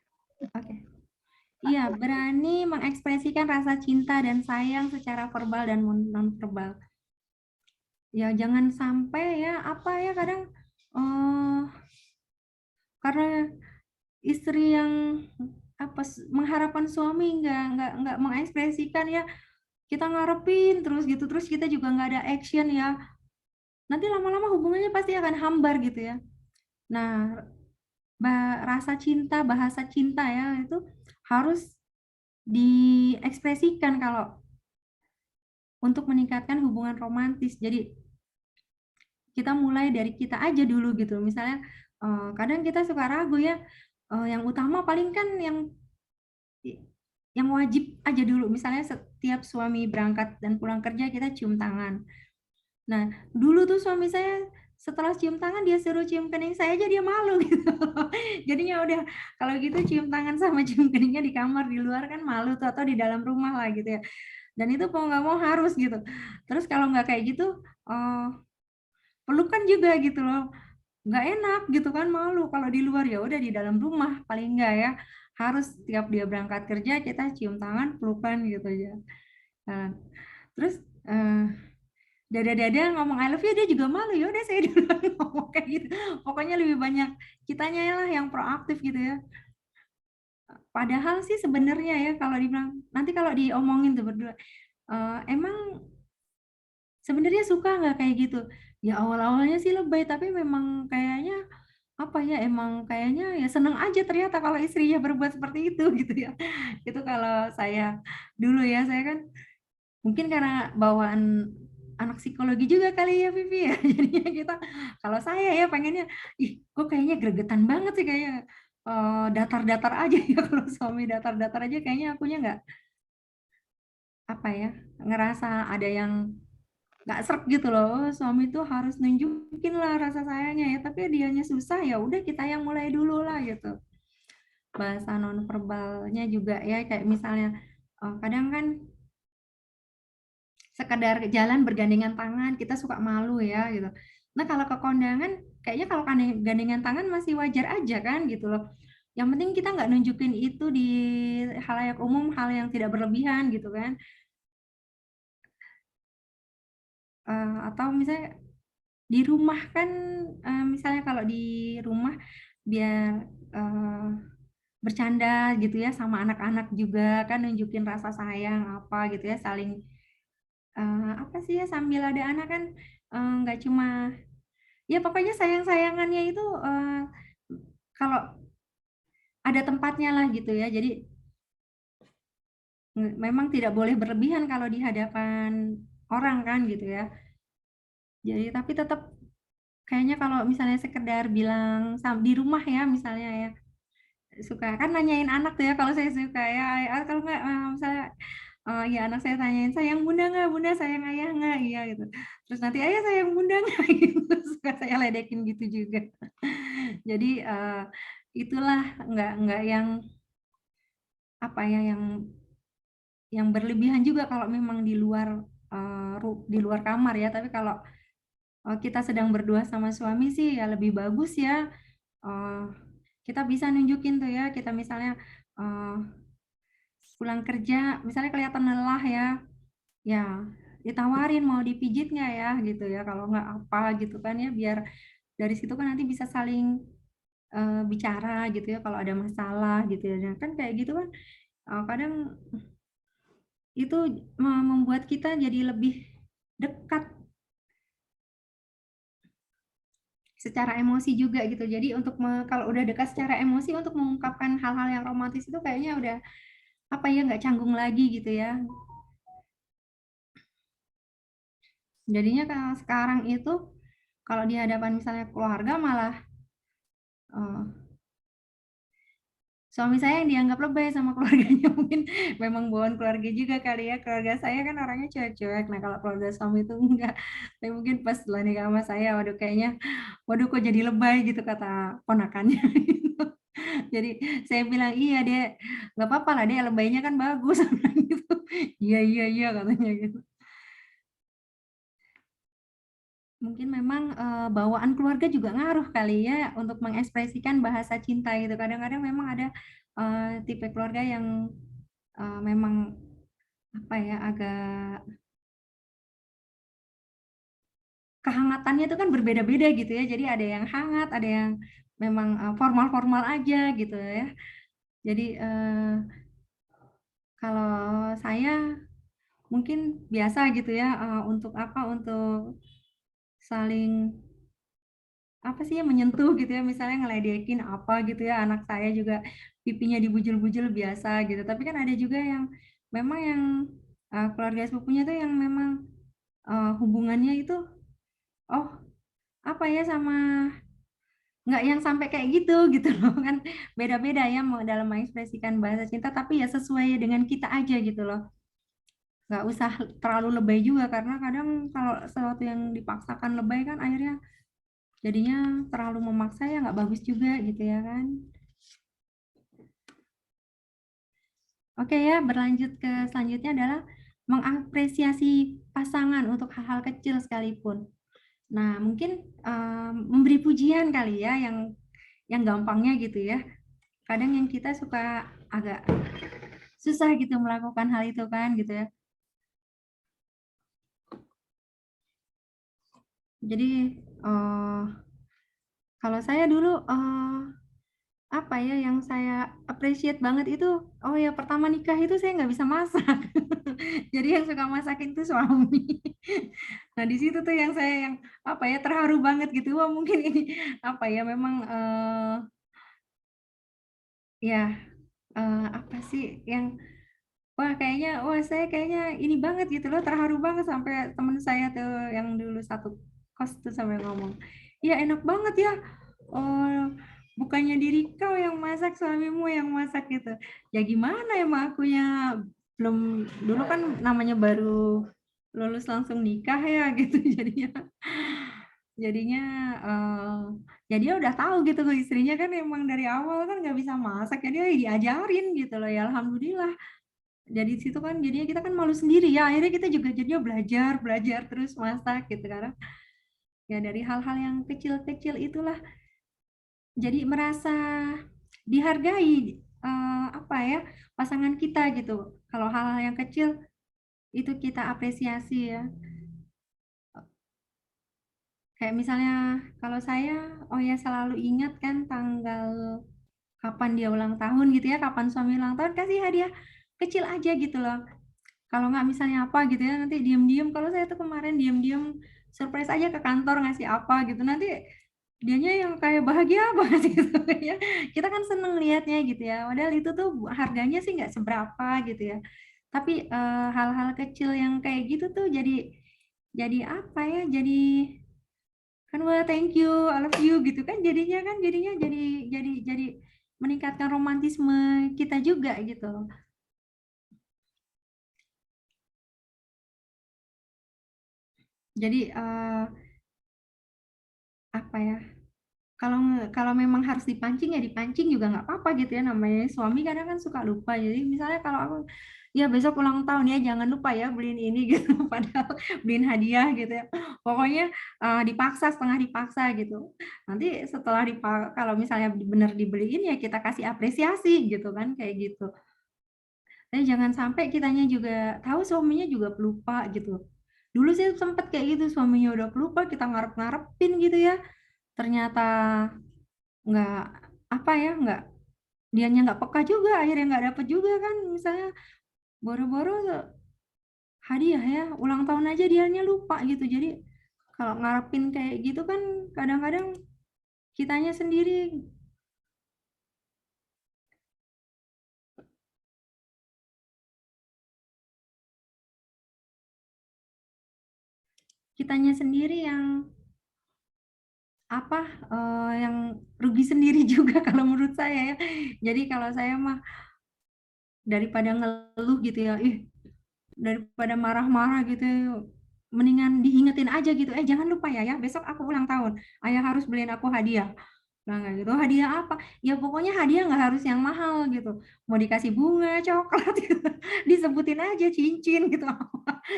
Oke. Iya, berani mengekspresikan rasa cinta dan sayang secara verbal dan non-verbal. Ya, jangan sampai ya, apa ya, kadang karena istri yang apa mengharapkan suami nggak mengekspresikan ya, kita ngarepin terus gitu, terus kita juga nggak ada action ya, nanti lama-lama hubungannya pasti akan hambar gitu ya. Nah, rasa cinta, bahasa cinta ya itu harus diekspresikan kalau untuk meningkatkan hubungan romantis. Jadi kita mulai dari kita aja dulu gitu. Misalnya kadang kita suka ragu ya, yang utama paling kan yang wajib aja dulu. Misalnya setiap suami berangkat dan pulang kerja kita cium tangan. Nah, dulu tuh suami saya setelah cium tangan dia suruh cium kening saya aja dia malu gitu. Jadinya udah kalau gitu cium tangan sama cium keningnya di kamar, di luar kan malu tuh, atau di dalam rumah lah gitu ya. Dan itu mau nggak mau harus gitu. Terus kalau nggak kayak gitu, pelukan juga gitu loh. Nggak enak gitu kan, malu kalau di luar, ya udah di dalam rumah paling nggak ya. Harus tiap dia berangkat kerja kita cium tangan, pelukan gitu ya. Nah, terus dada-dada ngomong I love you dia juga malu, ya udah saya duluan ngomong kayak gitu. Pokoknya lebih banyak kitanya lah yang proaktif gitu ya. Padahal sih sebenarnya ya kalau dibilang nanti kalau diomongin tuh berdua, emang sebenarnya suka nggak kayak gitu? Ya awal-awalnya sih lebay, tapi memang kayaknya apa ya, emang kayaknya ya seneng aja ternyata kalau istrinya berbuat seperti itu gitu ya. Itu kalau saya dulu ya, saya kan mungkin karena bawaan anak psikologi juga kali ya Vivi ya. Jadinya kita, kalau saya ya pengennya, ih kok kayaknya gregetan banget sih, kayak datar-datar aja ya. Kalau suami datar-datar aja kayaknya akunya nggak apa ya, ngerasa ada yang nggak serp gitu loh. Suami tuh harus nunjukin lah rasa sayangnya ya, tapi dianya susah, ya udah kita yang mulai dulu lah gitu. Bahasa nonverbalnya juga ya, kayak misalnya kadang kan sekedar jalan bergandengan tangan kita suka malu ya gitu. Nah kalau ke kondangan kayaknya kalau gandengan tangan masih wajar aja kan gitu loh. Yang penting kita nggak nunjukin itu di halayak umum, hal yang tidak berlebihan gitu kan. Atau misalnya di rumah kan, misalnya kalau di rumah biar bercanda gitu ya sama anak-anak juga kan, nunjukin rasa sayang apa gitu ya, saling apa sih ya, sambil ada anak kan, nggak cuma ya pokoknya sayang-sayangannya itu kalau ada tempatnya lah gitu ya. Jadi memang tidak boleh berlebihan kalau di hadapan orang kan gitu ya. Jadi tapi tetap kayaknya kalau misalnya sekedar bilang di rumah ya misalnya ya, suka kan nanyain anak tuh ya kalau saya suka ya, kalau nggak misalnya ya anak saya tanyain, sayang bunda nggak, bunda sayang ayah nggak, iya gitu, terus nanti ayah sayang bunda nggak gitu, suka saya ledekin gitu juga. Jadi itulah, nggak yang apa ya, yang berlebihan juga kalau memang di luar di luar kamar ya. Tapi kalau kita sedang berdua sama suami sih ya lebih bagus ya, kita bisa nunjukin tuh ya, kita misalnya pulang kerja misalnya kelihatan lelah ya, ya ditawarin mau dipijit nggak ya gitu ya, kalau nggak apa gitu kan ya, biar dari situ kan nanti bisa saling bicara gitu ya kalau ada masalah gitu ya. Dan kan kayak gitu kan kadang itu membuat kita jadi lebih dekat secara emosi juga gitu. Jadi untuk kalau udah dekat secara emosi, untuk mengungkapkan hal-hal yang romantis itu kayaknya udah apa ya, nggak canggung lagi gitu ya. Jadinya kalau sekarang itu kalau di hadapan misalnya keluarga malah suami saya yang dianggap lebay sama keluarganya. Mungkin memang bawaan keluarga juga kali ya. Keluarga saya kan orangnya cuek-cuek. Nah kalau keluarga suami itu enggak. Tapi mungkin pas setelah nikah sama saya, waduh kayaknya, waduh kok jadi lebay gitu kata ponakannya. Jadi saya bilang, iya dek, nggak apa-apa lah dek, lebaynya kan bagus. Gitu. Iya, iya, iya katanya gitu. Mungkin memang bawaan keluarga juga ngaruh kali ya untuk mengekspresikan bahasa cinta gitu. Kadang-kadang memang ada tipe keluarga yang memang apa ya, agak kehangatannya itu kan berbeda-beda gitu ya. Jadi ada yang hangat, ada yang memang formal-formal aja gitu ya. Jadi kalau saya mungkin biasa gitu ya, untuk apa, untuk saling apa sih ya, menyentuh gitu ya, misalnya ngeledekin apa gitu ya, anak saya juga pipinya dibujul-bujul biasa gitu. Tapi kan ada juga yang memang yang keluarga sepupunya tuh yang memang hubungannya itu oh apa ya, sama nggak yang sampai kayak gitu gitu loh kan, beda-beda ya mau dalam mengekspresikan bahasa cinta, tapi ya sesuai dengan kita aja gitu loh, nggak usah terlalu lebay juga, karena kadang kalau sesuatu yang dipaksakan lebay kan akhirnya jadinya terlalu memaksa ya, nggak bagus juga gitu ya kan. Oke ya, berlanjut ke selanjutnya adalah mengapresiasi pasangan untuk hal-hal kecil sekalipun. Nah, mungkin memberi pujian kali ya, yang gampangnya gitu ya. Kadang yang kita suka agak susah gitu melakukan hal itu kan gitu ya. Jadi kalau saya dulu apa ya yang saya appreciate banget itu, oh ya pertama nikah itu saya nggak bisa masak. Jadi yang suka masakin itu suami. Nah di situ tuh yang saya yang apa ya, terharu banget gitu. Wah mungkin ini apa ya, memang ya apa sih yang wah kayaknya, wah saya kayaknya ini banget gitu loh, terharu banget, sampai temen saya tuh yang dulu satu kos tuh sampai ngomong, iya enak banget ya, oh, bukannya diri kau yang masak, suamimu yang masak gitu. Ya gimana, emang akunya belum, dulu kan namanya baru lulus langsung nikah ya gitu. Jadinya ya dia udah tahu gitu loh, istrinya kan emang dari awal kan nggak bisa masak, jadi diajarin gitu loh ya, alhamdulillah. Jadi situ kan jadinya kita kan malu sendiri ya, akhirnya kita juga jadinya belajar belajar terus masak gitu, karena ya dari hal-hal yang kecil-kecil itulah jadi merasa dihargai apa ya, pasangan kita gitu. Kalau hal-hal yang kecil itu kita apresiasi ya. Kayak misalnya kalau saya, oh ya selalu ingat kan tanggal kapan dia ulang tahun gitu ya, kapan suami ulang tahun, kasih hadiah kecil aja gitu loh. Kalau nggak misalnya apa gitu ya, nanti diem-diem, kalau saya tuh kemarin diem-diem surprise aja ke kantor ngasih apa gitu, nanti dianya yang kayak bahagia banget gitu ya. Kita kan seneng liatnya gitu ya, padahal itu tuh harganya sih nggak seberapa gitu ya. Tapi hal-hal kecil yang kayak gitu tuh jadi apa ya, kan wah thank you, I love you gitu kan, jadinya jadi meningkatkan romantisme kita juga gitu. Jadi apa ya, kalau kalau memang harus dipancing ya dipancing juga nggak apa-apa gitu ya, namanya suami kadang kan suka lupa. Jadi misalnya kalau aku ya besok ulang tahun ya jangan lupa ya beliin ini gitu, padahal beliin hadiah gitu ya, pokoknya dipaksa, setengah dipaksa gitu. Nanti setelah kalau misalnya bener dibeliin ya kita kasih apresiasi gitu kan, kayak gitu. Dan jangan sampai kitanya juga tahu suaminya juga pelupa gitu. Dulu sih sempet kayak gitu, suaminya udah pelupa kita ngarep-ngarepin gitu ya, ternyata nggak apa ya, nggak, dianya nggak peka juga, akhirnya nggak dapet juga kan, misalnya boro-boro hadiah ya ulang tahun aja dianya lupa gitu. Jadi kalau ngarepin kayak gitu kan kadang-kadang kitanya sendiri kitanya sendiri yang apa yang rugi sendiri juga kalau menurut saya ya. Jadi kalau saya mah daripada ngeluh gitu ya, daripada marah-marah gitu, mendingan diingetin aja gitu, jangan lupa ya, besok aku ulang tahun, ayah harus beliin aku hadiah. Nah nggak gitu, hadiah apa? Ya pokoknya hadiah nggak harus yang mahal gitu. Mau dikasih bunga, coklat gitu. Disebutin aja cincin gitu.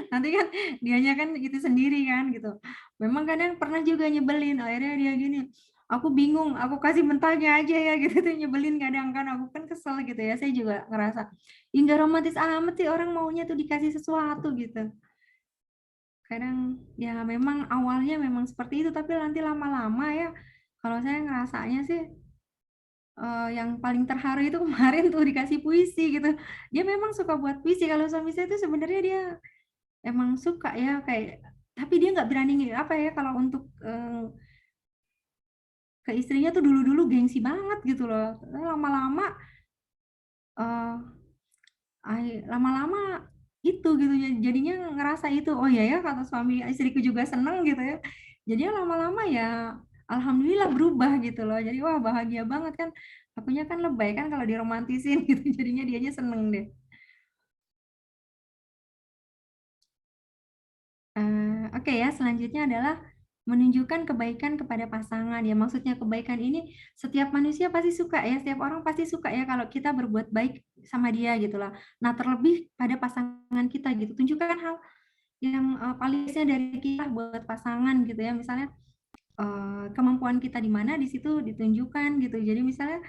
Nanti kan dianya kan itu sendiri kan gitu. Memang kadang pernah juga nyebelin, akhirnya dia gini, aku bingung, aku kasih mentahnya aja ya gitu tuh, nyebelin kadang kan, aku kan kesel gitu ya. Saya juga ngerasa, ih nggak romantis amat sih, orang maunya tuh dikasih sesuatu gitu. Kadang ya memang awalnya memang seperti itu, tapi nanti lama-lama ya, kalau saya ngerasanya sih yang paling terharu itu kemarin tuh dikasih puisi gitu. Dia memang suka buat puisi. Kalau suami saya itu sebenarnya dia emang suka ya kayak, tapi dia nggak berani apa ya kalau untuk ke istrinya tuh dulu-dulu gengsi banget gitu loh. Lama-lama eh, lama-lama itu gitu, jadinya ngerasa itu, oh ya ya kata suami istriku juga seneng gitu ya. Jadinya lama-lama ya alhamdulillah berubah gitu loh. Jadi wah bahagia banget kan. Akunya kan lebay kan kalau diromantisin gitu. Jadinya dianya seneng deh. Oke ya, selanjutnya adalah menunjukkan kebaikan kepada pasangan. Ya, maksudnya kebaikan ini setiap manusia pasti suka ya, setiap orang pasti suka ya kalau kita berbuat baik sama dia gitu lah. Nah, terlebih pada pasangan kita gitu. Tunjukkan hal yang palisnya dari kita buat pasangan gitu ya. Misalnya kemampuan kita di mana di situ ditunjukkan gitu. Jadi misalnya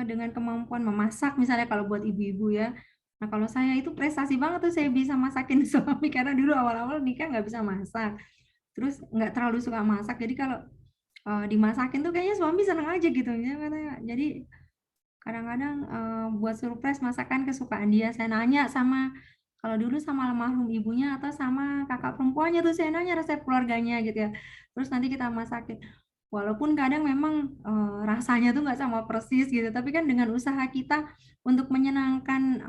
dengan kemampuan memasak misalnya kalau buat ibu-ibu ya. Nah kalau saya itu prestasi banget tuh saya bisa masakin suami karena dulu awal-awal nikah nggak bisa masak. Terus nggak terlalu suka masak. Jadi kalau dimasakin tuh kayaknya suami seneng aja gitu ya katanya. Jadi kadang-kadang buat surprise masakan kesukaan dia. Saya nanya sama, kalau dulu sama almarhum ibunya atau sama kakak perempuannya tuh saya nanya resep keluarganya gitu ya. Terus nanti kita masakin. Walaupun kadang memang rasanya tuh nggak sama persis gitu, tapi kan dengan usaha kita untuk menyenangkan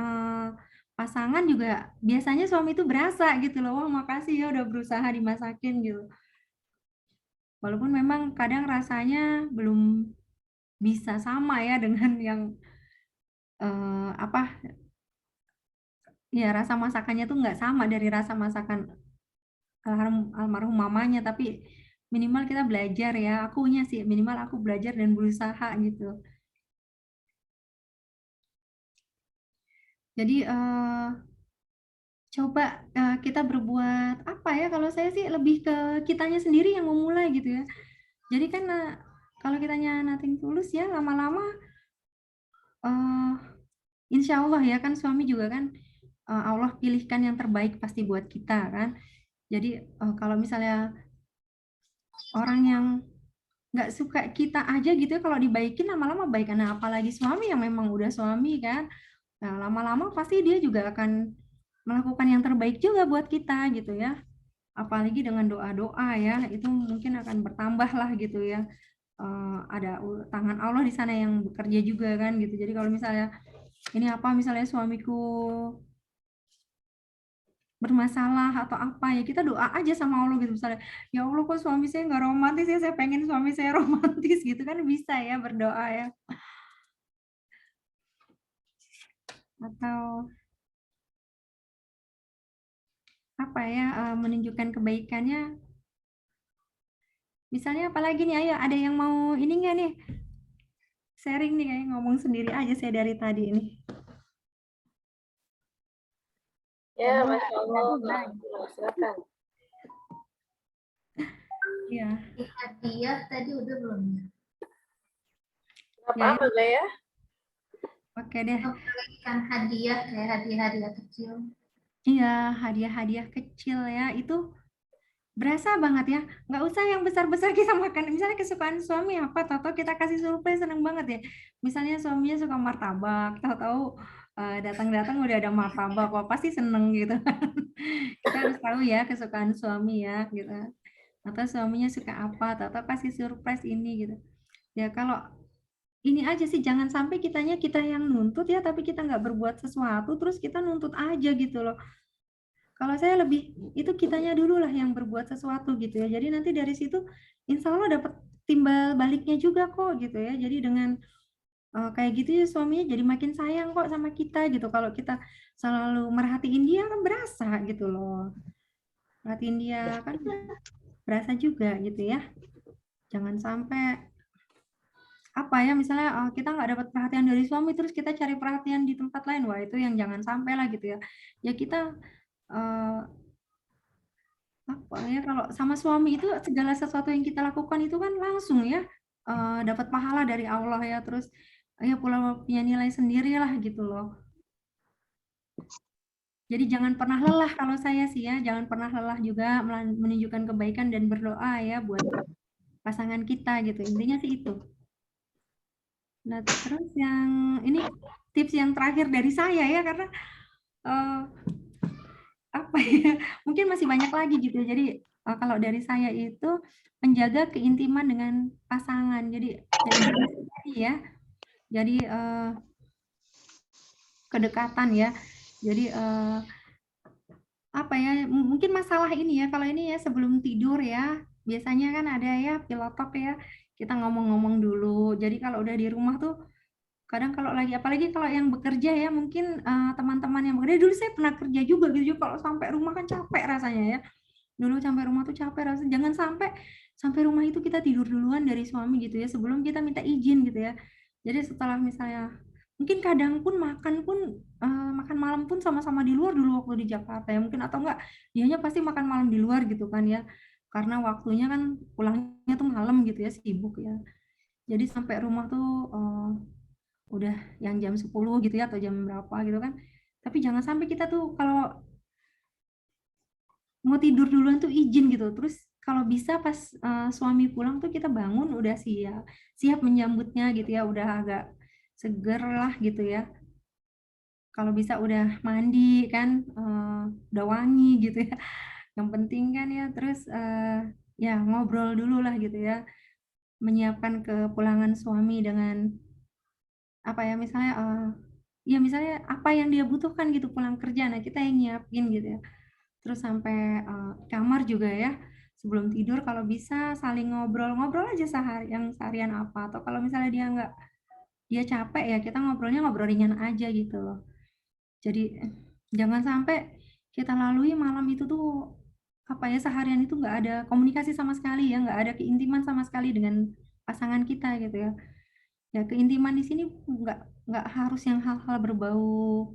pasangan juga biasanya suami itu berasa gitu loh. Wah makasih ya udah berusaha dimasakin gitu. Walaupun memang kadang rasanya belum bisa sama ya dengan yang apa ya, rasa masakannya tuh nggak sama dari rasa masakan almarhum mamanya, tapi minimal kita belajar ya, akunya sih minimal aku belajar dan berusaha gitu. Jadi coba kita berbuat apa ya, kalau saya sih lebih ke kitanya sendiri yang memulai gitu ya. Jadi kan kalau kitanya nothing tulus ya, lama-lama eh, insya Allah ya kan suami juga kan Allah pilihkan yang terbaik pasti buat kita kan. Jadi kalau misalnya orang yang nggak suka kita aja gitu ya, kalau dibaikin lama-lama baik. Nah apalagi suami yang memang udah suami kan, nah lama-lama pasti dia juga akan melakukan yang terbaik juga buat kita gitu ya. Apalagi dengan doa-doa ya, itu mungkin akan bertambah lah gitu ya. Ada tangan Allah di sana yang bekerja juga kan gitu. Jadi kalau misalnya ini apa misalnya suamiku bermasalah atau apa ya, kita doa aja sama Allah gitu, misalnya ya Allah kok suami saya nggak romantis ya, saya pengen suami saya romantis gitu kan, bisa ya berdoa ya. Atau apa ya, menunjukkan kebaikannya, misalnya apalagi nih, ayo ada yang mau ini nggak nih, sharing nih, kayak ngomong sendiri aja saya dari tadi ini. Ya, Masya Allah. Silakan. Iya. Hadiah tadi udah belum ya? Nggak Ya, apa-apa ya? oke deh. Kan hadiah kayak hadiah-hadiah kecil. Iya, hadiah-hadiah kecil ya, itu berasa banget ya, nggak usah yang besar-besar kita makan, misalnya kesukaan suami apa, tahu-tahu kita kasih surprise, seneng banget ya. Misalnya suaminya suka martabak, tahu-tahu datang-datang udah ada martabak, wah pasti seneng gitu. Kita harus tahu ya kesukaan suami ya gitu, atau suaminya suka apa, tahu-tahu kasih surprise ini gitu ya. Kalau ini aja sih, jangan sampai kita yang nuntut ya, tapi kita nggak berbuat sesuatu terus kita nuntut aja gitu loh. Kalau saya lebih itu kitanya dulu lah yang berbuat sesuatu gitu ya. Jadi nanti dari situ insya Allah dapat timbal baliknya juga kok gitu ya. Jadi dengan kayak gitu ya suaminya jadi makin sayang kok sama kita gitu. Kalau kita selalu merhatiin dia kan berasa gitu loh. Perhatiin dia kan berasa juga gitu ya. Jangan sampai apa ya, misalnya kita nggak dapat perhatian dari suami terus kita cari perhatian di tempat lain, wah itu yang jangan sampai lah gitu ya. Ya kita apa ya, kalau sama suami itu segala sesuatu yang kita lakukan itu kan langsung ya dapat pahala dari Allah ya, terus ya pula punya nilai sendiri lah gitu loh. Jadi jangan pernah lelah, kalau saya sih ya jangan pernah lelah juga menunjukkan kebaikan dan berdoa ya buat pasangan kita gitu, intinya sih itu. Nah terus yang ini tips yang terakhir dari saya ya, karena eh, apa ya, mungkin masih banyak lagi gitu. Jadi kalau dari saya itu menjaga keintiman dengan pasangan. Jadi ya, jadi kedekatan ya. Jadi apa ya, mungkin masalah ini ya, kalau ini ya sebelum tidur ya, biasanya kan ada ya pilotok ya, kita ngomong-ngomong dulu. Jadi kalau udah di rumah tuh kadang kalau lagi, apalagi kalau yang bekerja ya, mungkin teman-teman yang bekerja, dulu saya pernah kerja juga gitu, kalau sampai rumah kan capek rasanya ya, dulu sampai rumah tuh capek rasanya. Jangan sampai rumah itu kita tidur duluan dari suami gitu ya, sebelum kita minta izin gitu ya. Jadi setelah misalnya mungkin kadang pun makan malam pun sama-sama di luar dulu waktu di Jakarta ya mungkin, atau enggak dianya pasti makan malam di luar gitu kan ya, karena waktunya kan pulangnya tuh malam gitu ya, sibuk ya. Jadi sampai rumah tuh udah yang jam 10 gitu ya, atau jam berapa gitu kan. Tapi jangan sampai kita tuh kalau mau tidur duluan tuh izin gitu. Terus kalau bisa pas suami pulang tuh kita bangun udah siap menyambutnya gitu ya, udah agak seger lah gitu ya. Kalau bisa udah mandi kan, udah wangi gitu ya. Yang penting kan ya, terus ya ngobrol dulu lah gitu ya. Menyiapkan kepulangan suami dengan apa ya, misalnya ya misalnya apa yang dia butuhkan gitu pulang kerja, nah kita yang nyiapin gitu ya. Terus sampai kamar juga ya, sebelum tidur kalau bisa saling ngobrol-ngobrol aja seharian apa, atau kalau misalnya dia capek ya kita ngobrol ringan aja gitu loh. Jadi jangan sampai kita lalui malam itu tuh apa ya, seharian itu nggak ada komunikasi sama sekali ya, nggak ada keintiman sama sekali dengan pasangan kita gitu ya. Ya keintiman di sini nggak harus yang hal-hal berbau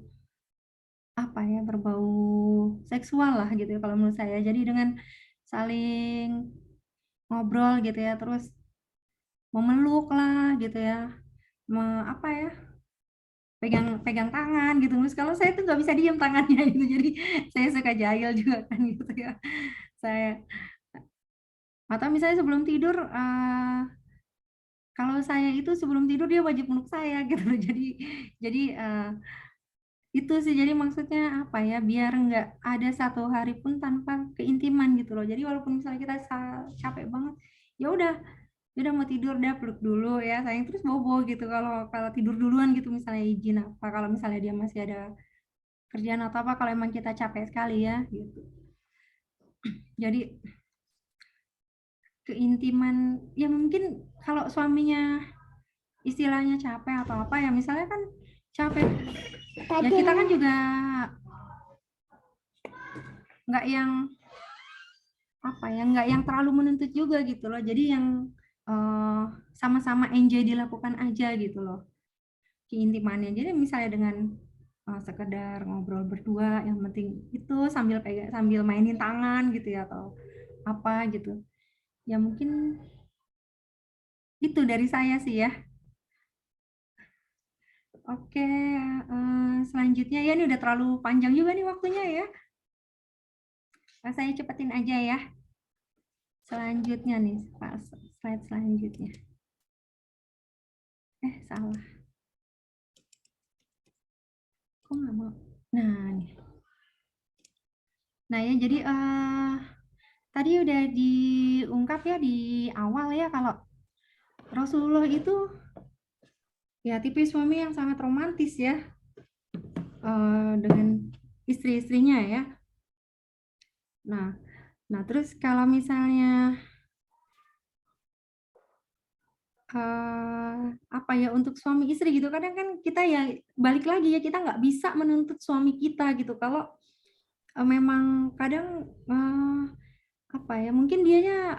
apa ya, berbau seksual lah gitu ya kalau menurut saya. Jadi dengan saling ngobrol gitu ya, terus memeluk lah gitu ya, apa ya, pegang tangan gitu. Terus kalau saya tuh nggak bisa diam tangannya gitu. Jadi saya suka jahil juga kan gitu ya. Saya atau misalnya sebelum tidur kalau saya itu sebelum tidur dia wajib meluk saya gitu loh. Jadi itu sih, jadi maksudnya apa ya, biar nggak ada satu hari pun tanpa keintiman gitu loh. Jadi walaupun misalnya kita capek banget, ya udah mau tidur dah peluk dulu ya sayang, terus bobo gitu. Kalau kalau tidur duluan gitu misalnya izin apa, kalau misalnya dia masih ada kerjaan atau apa, kalau emang kita capek sekali ya gitu. Jadi keintiman ya mungkin kalau suaminya istilahnya capek atau apa ya, misalnya kan capek ya, kita kan juga nggak yang apa ya, nggak yang terlalu menuntut juga gitu loh. Jadi yang sama-sama enjoy dilakukan aja gitu loh keintimannya. Jadi misalnya dengan sekedar ngobrol berdua, yang penting itu sambil mainin tangan gitu ya atau apa gitu ya, mungkin itu dari saya sih ya. Oke, selanjutnya ya, ini udah terlalu panjang juga nih waktunya ya. Saya cepetin aja ya. Selanjutnya nih, slide selanjutnya. Salah. Kok nggak mau? Nah, nih. Nah ya, jadi tadi udah diungkap ya di awal ya, kalau Rasulullah itu ya tipe suami yang sangat romantis ya dengan istri-istrinya ya. Nah terus kalau misalnya apa ya, untuk suami istri gitu, kadang kan kita ya balik lagi ya, kita nggak bisa menuntut suami kita gitu. Kalau memang kadang apa ya, mungkin dianya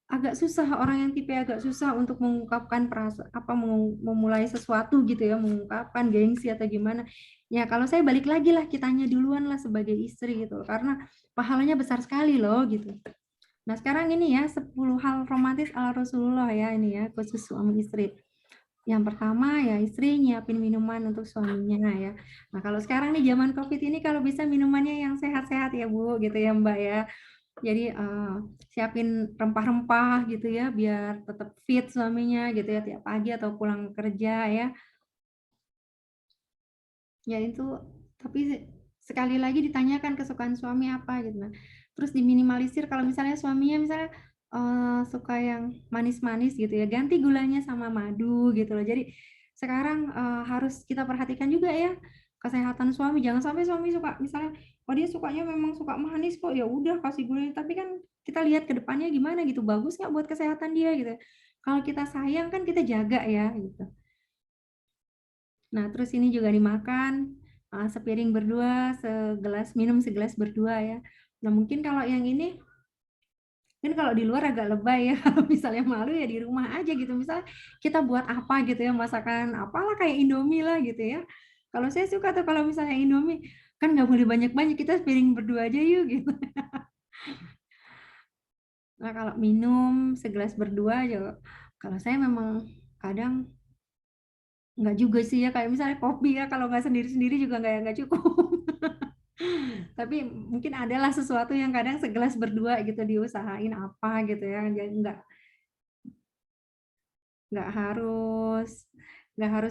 agak susah, orang yang tipe agak susah untuk mengungkapkan perasaan apa, memulai sesuatu gitu ya, mengungkapkan gengsi atau gimana ya. Kalau saya balik lagi lah, kitanya duluan lah sebagai istri gitu, karena pahalanya besar sekali loh gitu. Nah sekarang ini ya 10 hal romantis ala Rasulullah ya, ini ya khusus suami istri. Yang pertama ya, istri nyiapin minuman untuk suaminya ya. Nah kalau sekarang nih zaman COVID ini, kalau bisa minumannya yang sehat-sehat ya Bu gitu ya Mbak ya. Jadi siapin rempah-rempah gitu ya, biar tetap fit suaminya gitu ya, tiap pagi atau pulang kerja ya. Ya itu, tapi sekali lagi ditanyakan kesukaan suami apa gitu. Nah, terus diminimalisir kalau misalnya suaminya misalnya suka yang manis-manis gitu ya, ganti gulanya sama madu gitu loh. Jadi sekarang harus kita perhatikan juga ya kesehatan suami. Jangan sampai suami suka misalnya, oh dia sukanya memang suka manis kok, ya udah kasih gulanya. Tapi kan kita lihat ke depannya gimana gitu, bagus nggak buat kesehatan dia gitu. Kalau kita sayang kan kita jaga ya gitu. Nah, terus ini juga dimakan sepiring berdua, minum segelas berdua ya. Nah, mungkin kalau yang ini, kan kalau di luar agak lebay ya, kalau misalnya malu ya di rumah aja gitu. Misalnya kita buat apa gitu ya, masakan apalah kayak Indomie lah gitu ya. Kalau saya suka tuh kalau misalnya Indomie, kan nggak boleh banyak-banyak, kita sepiring berdua aja yuk gitu. Nah, kalau minum segelas berdua aja, kalau saya memang kadang nggak juga sih ya, kayak misalnya kopi ya, kalau nggak sendiri-sendiri juga nggak cukup. Tapi mungkin adalah sesuatu yang kadang segelas berdua gitu diusahain apa gitu ya, jadi nggak harus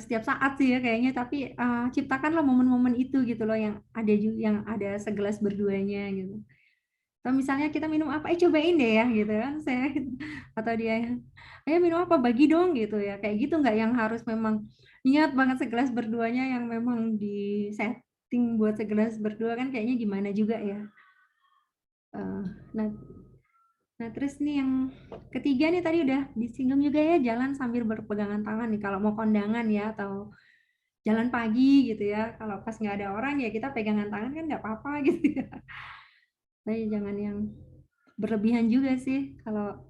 setiap saat sih ya kayaknya, tapi ciptakanlah momen-momen itu gitu loh, yang ada segelas berduanya gitu. Atau misalnya kita minum apa, cobain deh ya gitu kan saya, atau dia, ayo minum apa, bagi dong gitu ya, kayak gitu. Nggak yang harus memang niat banget segelas berduanya, yang memang di setting buat segelas berdua kan kayaknya gimana juga ya. Nah, terus nih yang ketiga nih, tadi udah disinggung juga ya, jalan sambil berpegangan tangan nih kalau mau kondangan ya, atau jalan pagi gitu ya. Kalau pas nggak ada orang ya kita pegangan tangan kan nggak apa-apa gitu ya. Tapi jangan yang berlebihan juga sih. Kalau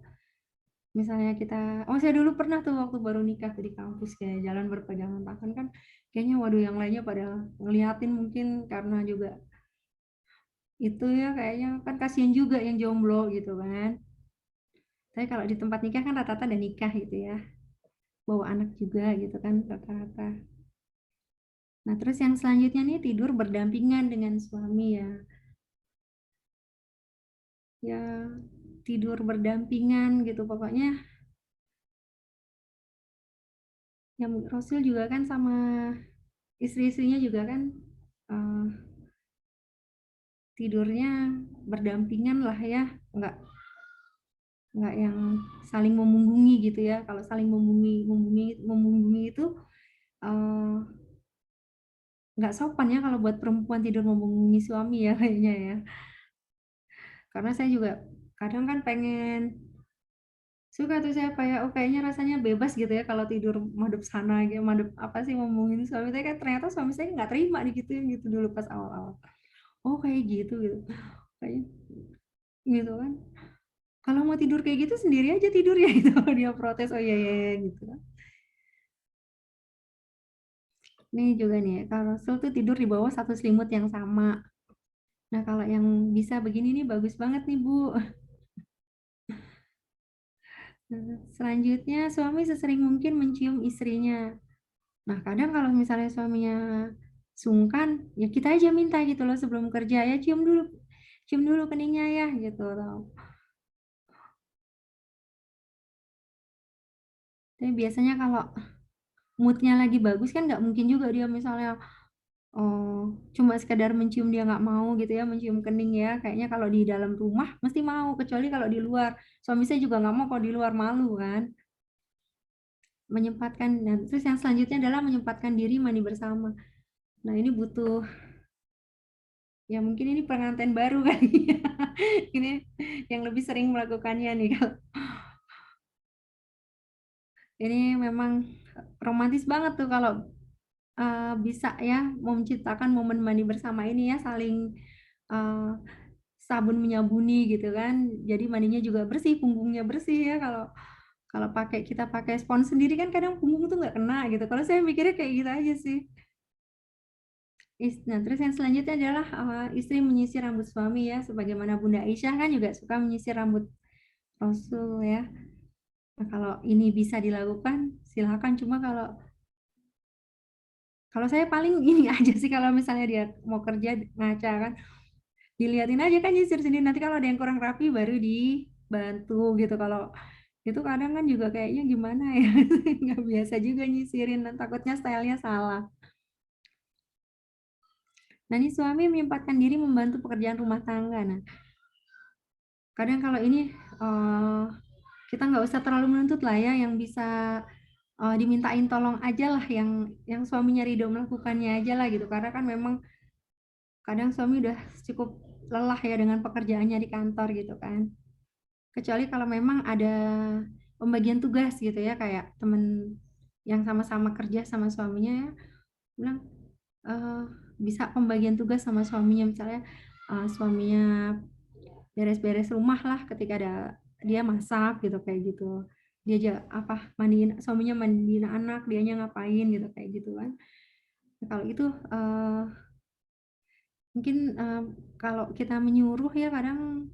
misalnya kita, saya dulu pernah tuh waktu baru nikah tuh di kampus, kayak jalan berpegangan tangan kan, kayaknya waduh, yang lainnya pada ngeliatin mungkin, karena juga itu ya, kayaknya kan kasihan juga yang jomblo gitu kan. Tapi kalau di tempat nikah kan rata-rata ada nikah gitu ya. bawa anak juga gitu kan rata-rata. Nah, terus yang selanjutnya nih tidur berdampingan dengan suami ya. Ya, tidur berdampingan gitu pokoknya. Yang Rasul juga kan sama istri-istrinya juga kan eh, tidurnya berdampingan lah ya, nggak yang saling memunggungi gitu ya. Kalau saling memunggungi itu eh, nggak sopan ya kalau buat perempuan tidur memunggungi suami ya kayaknya ya. Karena saya juga kadang kan pengen suka tuh saya kayak oh kayaknya rasanya bebas gitu ya kalau tidur madep sana gitu, madep apa sih ngomongin suami saya kan ternyata suami saya nggak terima digituin gitu dulu pas awal-awal. Oh kayak gitu gitu. Kayak gitu kan. Kalau mau tidur kayak gitu sendiri aja tidur ya gitu. Dia protes oh iya iya iya, gitu kan. Nih juga nih, kalau Rasul tuh tidur di bawah satu selimut yang sama. Nah, kalau yang bisa begini nih bagus banget nih, Bu. Nah, selanjutnya, suami sesering mungkin mencium istrinya. Nah, kadang kalau misalnya suaminya sungkan, ya kita aja minta gitu loh sebelum kerja, ya cium dulu keningnya ya gitu loh. Tapi biasanya kalau moodnya lagi bagus kan nggak mungkin juga dia misalnya oh, cuma sekedar mencium dia nggak mau gitu ya, mencium kening ya. Kayaknya kalau di dalam rumah mesti mau, kecuali kalau di luar. Suami saya juga nggak mau kalau di luar malu kan. Menyempatkan, nah, terus yang selanjutnya adalah menyempatkan diri mandi bersama. Nah ini butuh, ya mungkin ini pengantin baru kali ya. Ini yang lebih sering melakukannya nih. Kalau ini memang romantis banget tuh kalau bisa ya mau menciptakan momen mandi bersama ini ya, saling eh, sabun menyabuni gitu kan. Jadi mandinya juga bersih, punggungnya bersih ya. Kalau kalau kita pakai spons sendiri kan kadang punggung tuh nggak kena gitu. Kalau saya mikirnya kayak gitu aja sih. Nah, terus yang selanjutnya adalah istri menyisir rambut suami ya, sebagaimana Bunda Aisyah kan juga suka menyisir rambut Rasul ya. Nah, kalau ini bisa dilakukan, silakan. Cuma kalau kalau saya paling ini aja sih kalau misalnya dia mau kerja ngaca kan, diliatin aja kan nyisir sini. Nanti kalau ada yang kurang rapi baru dibantu gitu. Kalau itu kadang kan juga kayaknya gimana ya, nggak biasa juga nyisirin. Dan takutnya stylenya salah. Nah, ini suami menyempatkan diri membantu pekerjaan rumah tangga. Nah, kadang kalau ini eh, kita nggak usah terlalu menuntut lah ya, yang bisa dimintain tolong aja lah, yang suaminya ridho melakukannya aja lah gitu. Karena kan memang kadang suami udah cukup lelah ya dengan pekerjaannya di kantor gitu kan. Kecuali kalau memang ada pembagian tugas gitu ya, kayak temen yang sama-sama kerja sama suaminya ya, bilang eh, bisa pembagian tugas sama suaminya, misalnya suaminya beres-beres rumah lah ketika dia masak gitu kayak gitu, dia aja apa mandiin suaminya, mandiin anak, dianya ngapain gitu kayak gitu kan. Nah, kalau itu mungkin kalau kita menyuruh ya kadang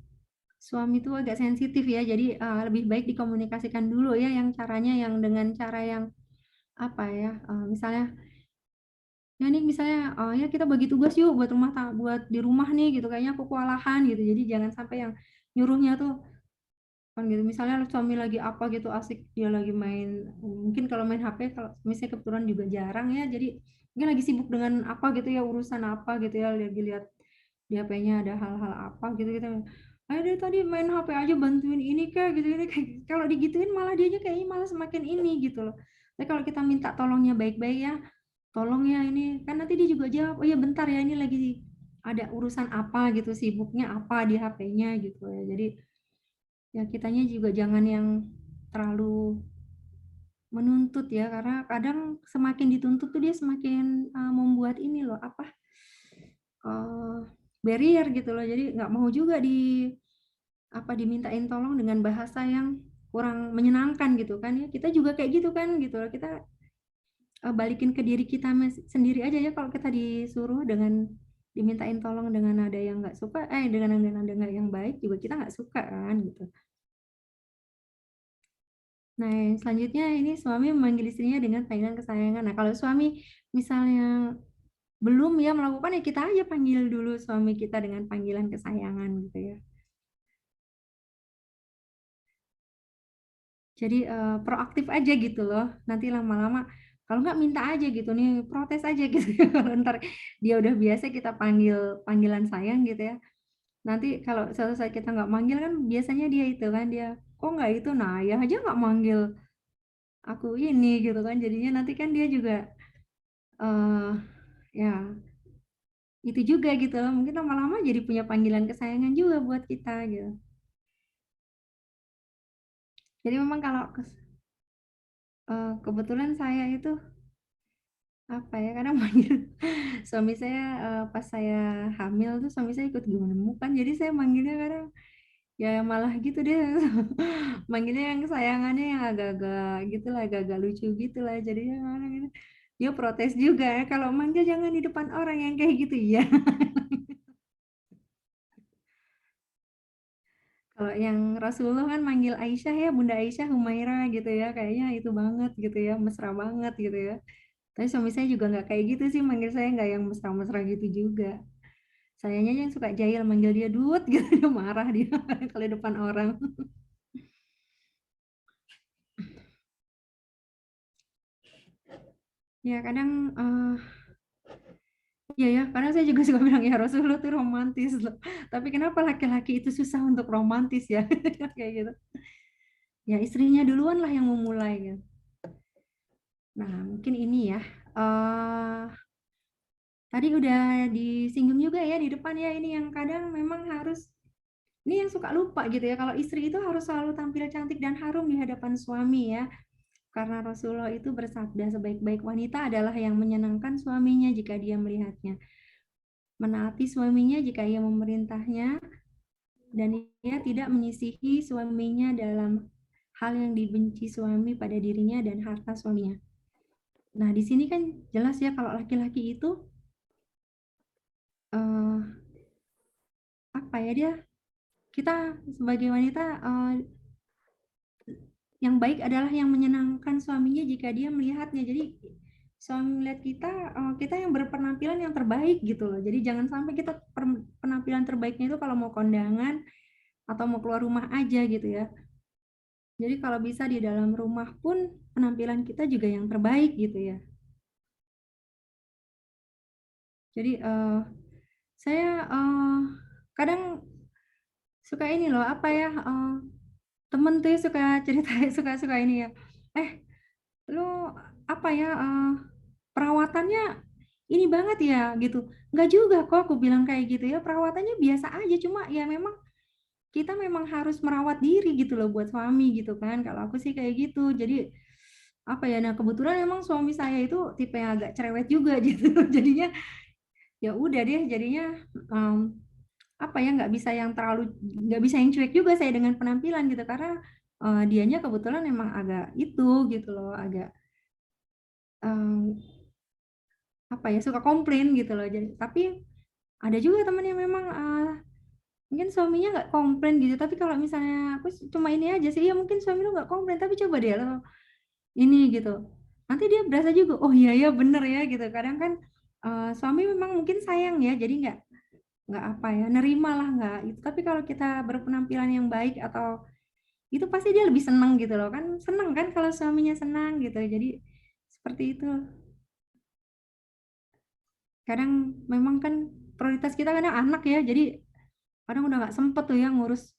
suami itu agak sensitif ya, jadi lebih baik dikomunikasikan dulu ya, yang caranya yang dengan cara yang apa ya, misalnya ya nih misalnya ya kita bagi tugas yuk buat di rumah nih gitu, kayaknya aku kewalahan gitu. Jadi jangan sampai yang nyuruhnya tuh kan gitu, misalnya suami lagi apa gitu asik dia lagi main, mungkin kalau main HP, kalau misalnya kebetulan juga jarang ya, jadi mungkin lagi sibuk dengan apa gitu ya, urusan apa gitu ya, lagi lihat di HP-nya ada hal-hal apa gitu gitu. Ayo dari tadi main HP aja, bantuin ini kayak gitu ini kayak kalau digituin malah dianya kayaknya malah semakin ini gitu loh. Tapi kalau kita minta tolongnya baik-baik ya, tolong ya ini kan, nanti dia juga jawab oh ya bentar ya ini lagi ada urusan apa gitu, sibuknya apa di HP-nya gitu ya. Jadi ya kitanya juga jangan yang terlalu menuntut ya, karena kadang semakin dituntut tuh dia semakin membuat ini loh apa barrier gitu loh, jadi nggak mau juga dimintain tolong dengan bahasa yang kurang menyenangkan gitu kan ya. Kita juga kayak gitu kan gitu loh, kita balikin ke diri kita sendiri aja ya, kalau kita disuruh dengan dimintain tolong dengan nada yang nggak suka, dengan nada yang baik juga kita nggak suka kan gitu. Nah, yang selanjutnya ini suami memanggil istrinya dengan panggilan kesayangan. Nah, kalau suami misalnya belum ya melakukan, ya kita aja panggil dulu suami kita dengan panggilan kesayangan gitu ya. Jadi proaktif aja gitu loh. Nanti lama-lama kalau nggak minta aja gitu nih, protes aja gitu. Kalau ntar dia udah biasa kita panggil panggilan sayang gitu ya. Nanti kalau suatu saat kita nggak manggil kan biasanya dia itu kan dia kok nggak itu, nah ya aja nggak manggil aku ini gitu kan. Jadinya nanti kan dia juga eh ya itu juga gitu loh. Mungkin lama-lama jadi punya panggilan kesayangan juga buat kita gitu. Jadi memang kalau kebetulan saya itu apa ya kadang manggil suami saya pas saya hamil tuh suami saya ikut gemenemukan, jadi saya manggilnya kadang ya malah gitu deh. Manggilnya yang kesayangannya yang agak-agak gitulah, agak-agak lucu gitulah, jadinya kadang gitu. Dia protes juga ya kalau manggil jangan di depan orang yang kayak gitu ya. Kalau yang Rasulullah kan manggil Aisyah ya Bunda Aisyah Humaira gitu ya, kayaknya itu banget gitu ya, mesra banget gitu ya. Tapi suami saya juga nggak kayak gitu sih, manggil saya nggak yang mesra-mesra gitu juga. Sayanya yang suka jahil, manggil dia Dut gitu, dia marah dia kalau di depan orang. Ya kadang ya ya kadang saya juga suka bilang ya Rasulullah tuh romantis loh. Tapi kenapa laki-laki itu susah untuk romantis ya? Kayak gitu. Ya istrinya duluan lah yang memulai gitu. Nah mungkin ini ya. eh Tadi udah disinggung juga ya di depan ya, ini yang kadang memang harus, ini yang suka lupa gitu ya, kalau istri itu harus selalu tampil cantik dan harum di hadapan suami ya. Karena Rasulullah itu bersabda, sebaik-baik wanita adalah yang menyenangkan suaminya jika dia melihatnya, menaati suaminya jika ia memerintahnya, dan ia tidak menyisihi suaminya dalam hal yang dibenci suami pada dirinya dan harta suaminya. Nah, di sini kan jelas ya kalau laki-laki itu eh, apa ya, dia kita sebagai wanita yang baik adalah yang menyenangkan suaminya jika dia melihatnya. Jadi suami melihat kita, kita yang berpenampilan yang terbaik gitu loh. Jadi jangan sampai kita penampilan terbaiknya itu kalau mau kondangan atau mau keluar rumah aja gitu ya. Jadi kalau bisa di dalam rumah pun penampilan kita juga yang terbaik gitu ya. Jadi saya kadang suka ini loh apa ya, temen tuh ya suka cerita suka ini ya. Lu apa ya, perawatannya ini banget ya gitu. Nggak juga kok aku bilang kayak gitu ya, perawatannya biasa aja, cuma ya memang kita memang harus merawat diri gitu loh buat suami gitu kan. Kalau aku sih kayak gitu. Jadi apa ya, nah kebetulan memang suami saya itu tipe yang agak cerewet juga gitu. Jadinya ya udah deh, jadinya em, apa ya, nggak bisa yang cuek juga saya dengan penampilan gitu, karena dianya kebetulan memang agak itu gitu loh, agak em, apa ya, suka komplain gitu loh. Jadi tapi ada juga temen yang memang mungkin suaminya nggak komplain gitu, tapi kalau misalnya aku cuma ini aja sih, ya mungkin suami lu nggak komplain tapi coba deh lo ini gitu, nanti dia berasa juga oh iya ya bener ya gitu. Kadang kan suami memang mungkin sayang ya, jadi nggak apa ya, nerima lah nggak itu. Tapi kalau kita berpenampilan yang baik atau itu pasti dia lebih senang gitu loh, kan senang kan kalau suaminya senang gitu. Jadi seperti itu. Kadang memang kan prioritas kita kadang anak ya, jadi kadang udah nggak sempet tuh ya ngurus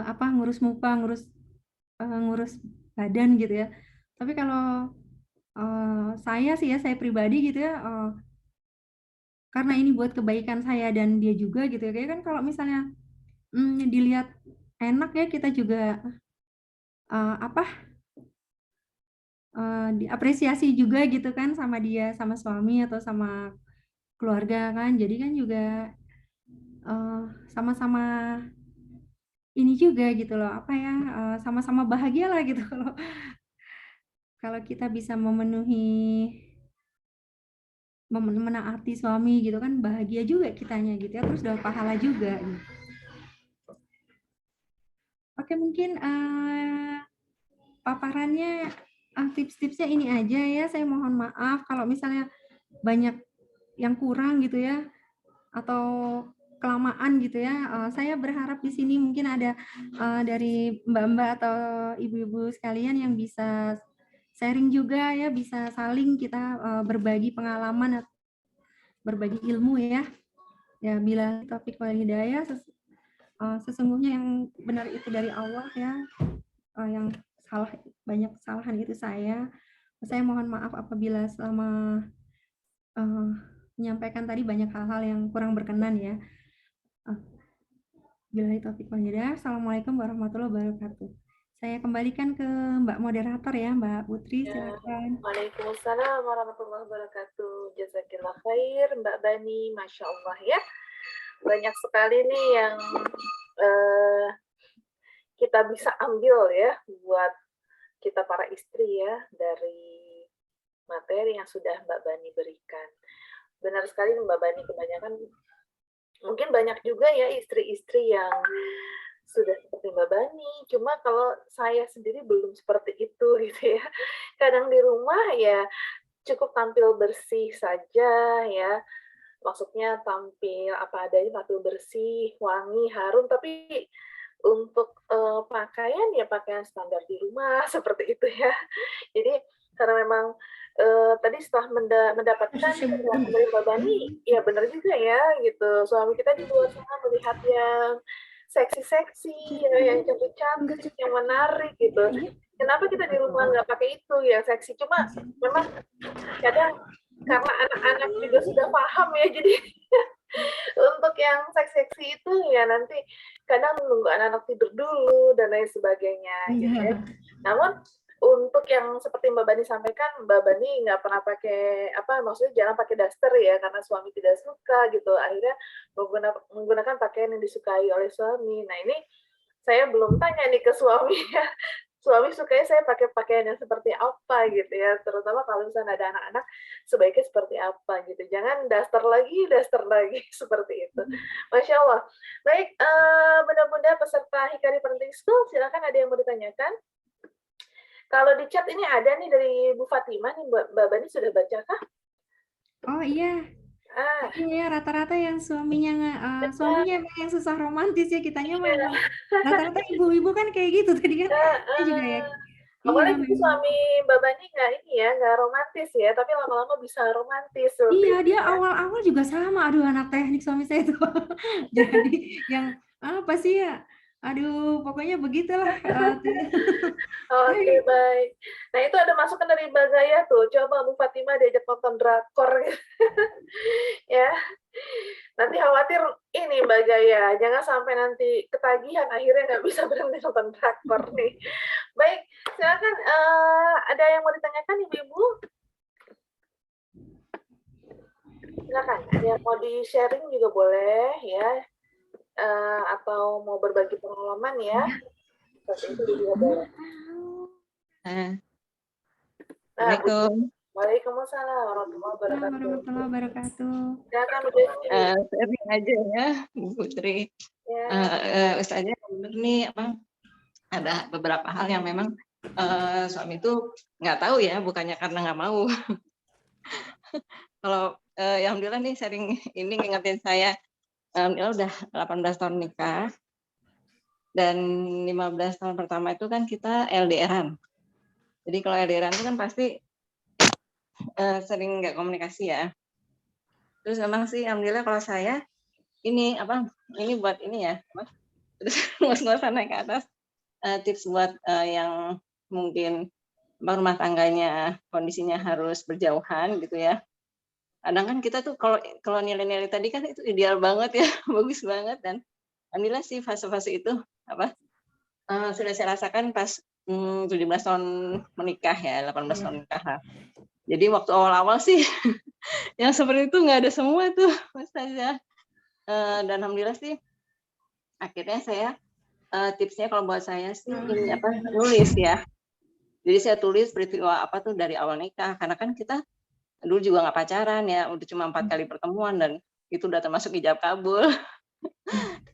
apa, ngurus muka, ngurus badan gitu ya. Tapi kalau saya sih ya, saya pribadi gitu ya, karena ini buat kebaikan saya dan dia juga gitu ya. Kayak kan kalau misalnya dilihat enak ya, kita juga apa, diapresiasi juga gitu kan sama dia, sama suami atau sama keluarga kan. Jadi kan juga sama-sama ini juga gitu loh, apa ya, sama-sama bahagia lah gitu kalau kalau kita bisa menaati suami gitu kan, bahagia juga kitanya gitu ya, terus dapat pahala juga gitu. Oke, mungkin paparannya tips-tipsnya ini aja ya. Saya mohon maaf kalau misalnya banyak yang kurang gitu ya, atau kelamaan gitu ya. Saya berharap di sini mungkin ada dari mbak-mbak atau ibu-ibu sekalian yang bisa sharing juga ya, bisa saling kita berbagi pengalaman, berbagi ilmu ya. Ya, bila taufiq wal hidayah, sesungguhnya yang benar itu dari Allah ya. Yang salah, banyak kesalahan itu saya. Saya mohon maaf apabila selama menyampaikan tadi banyak hal-hal yang kurang berkenan ya. Billahi taufiq wal hidayah. Assalamualaikum warahmatullahi wabarakatuh. Saya kembalikan ke Mbak moderator ya, Mbak Putri, silakan. Waalaikumsalam warahmatullahi wabarakatuh. Jazakillah khair, Mbak Bani, Masya Allah ya. Banyak sekali nih yang kita bisa ambil ya buat kita para istri ya dari materi yang sudah Mbak Bani berikan. Benar sekali Mbak Bani, kebanyakan mungkin banyak juga ya istri-istri yang sudah seperti Mbak Bani, cuma kalau saya sendiri belum seperti itu gitu ya. Kadang di rumah ya cukup tampil bersih saja ya, maksudnya tampil apa adanya, tampil bersih, wangi, harum, tapi untuk pakaian ya pakaian standar di rumah seperti itu ya. Jadi karena memang tadi setelah mendapatkan penjelasan dari Mbak Bani, ya benar juga ya gitu. Suami kita di luar sana melihat yang seksi-seksi, ya, yang cantik-cantik, yang menarik gitu. Kenapa kita di rumah nggak pakai itu ya seksi? Cuma memang kadang karena anak-anak juga sudah paham ya, jadi untuk yang seksi-seksi itu ya nanti kadang nunggu anak-anak tidur dulu dan lain sebagainya gitu ya. Namun untuk yang seperti Mbak Bani sampaikan, Mbak Bani nggak pernah pakai maksudnya jangan pakai daster ya karena suami tidak suka gitu. Akhirnya menggunakan pakaian yang disukai oleh suami. Nah ini saya belum tanya nih ke suami ya. Suami sukanya saya pakai pakaian yang seperti apa gitu ya, terutama kalau misalnya ada anak-anak sebaiknya seperti apa gitu, jangan daster lagi seperti itu. Masya Allah. Baik, mudah-mudahan peserta Hikari Parenting School, silakan ada yang mau ditanyakan. Kalau di chat ini ada nih dari Bu Fatimah nih, Mbak Bani sudah bacakah? Oh iya. Iya, rata-rata yang suaminya emang yang susah romantis ya, kitanya mah emang rata-rata ibu-ibu kan kayak gitu tadi kan. Saya juga ya. Awalnya Iya, itu suami Mbak Bani nggak romantis ya, tapi lama-lama bisa romantis. Iya, dia awal-awal juga sama. Aduh, anak teknik suami saya itu. Jadi yang apa sih ya? Aduh, pokoknya begitulah. Oke, baik. Nah, itu ada masukan dari Mbak Gaya tuh. Coba Bu Fatimah diajak nonton drakor. Ya. Nanti khawatir ini Mbak Gaya. Jangan sampai nanti ketagihan akhirnya nggak bisa berhenti nonton drakor nih. Baik, silakan. Ada yang mau ditanyakan Ibu-Ibu? Silakan. Ada yang mau di-sharing juga boleh ya. Atau mau berbagi pengalaman ya. Seperti itu juga boleh. Assalamualaikum. Waalaikumsalam warahmatullahi wabarakatuh. Silakan Bu Desi. Sharing aja ya, Bu Putri. Ya. Ustaznya benar nih, ada beberapa hal yang memang suami itu nggak tahu ya, bukannya karena nggak mau. Kalau alhamdulillah nih sharing ini ngingetin saya, alhamdulillah udah 18 tahun nikah, dan 15 tahun pertama itu kan kita LDR-an. Jadi kalau LDR-an itu kan pasti sering nggak komunikasi ya. Terus memang sih alhamdulillah kalau saya ini buat ini ya, terus ngos-ngosan naik ke atas, tips buat yang mungkin rumah tangganya kondisinya harus berjauhan gitu ya. Kadang kan kita tuh kalau nilai-nilai tadi kan itu ideal banget ya, bagus banget, dan alhamdulillah sih fase-fase itu sudah saya rasakan pas 17 tahun menikah ya, 18 tahun menikah lah. Jadi waktu awal-awal sih yang seperti itu nggak ada semua tuh, Ustazah. Dan alhamdulillah sih akhirnya saya tipsnya kalau buat saya sih ini nulis ya. Jadi saya tulis peristiwa apa tuh dari awal nikah, karena kan kita dulu juga nggak pacaran ya, udah cuma 4 kali pertemuan dan itu udah termasuk ijab kabul.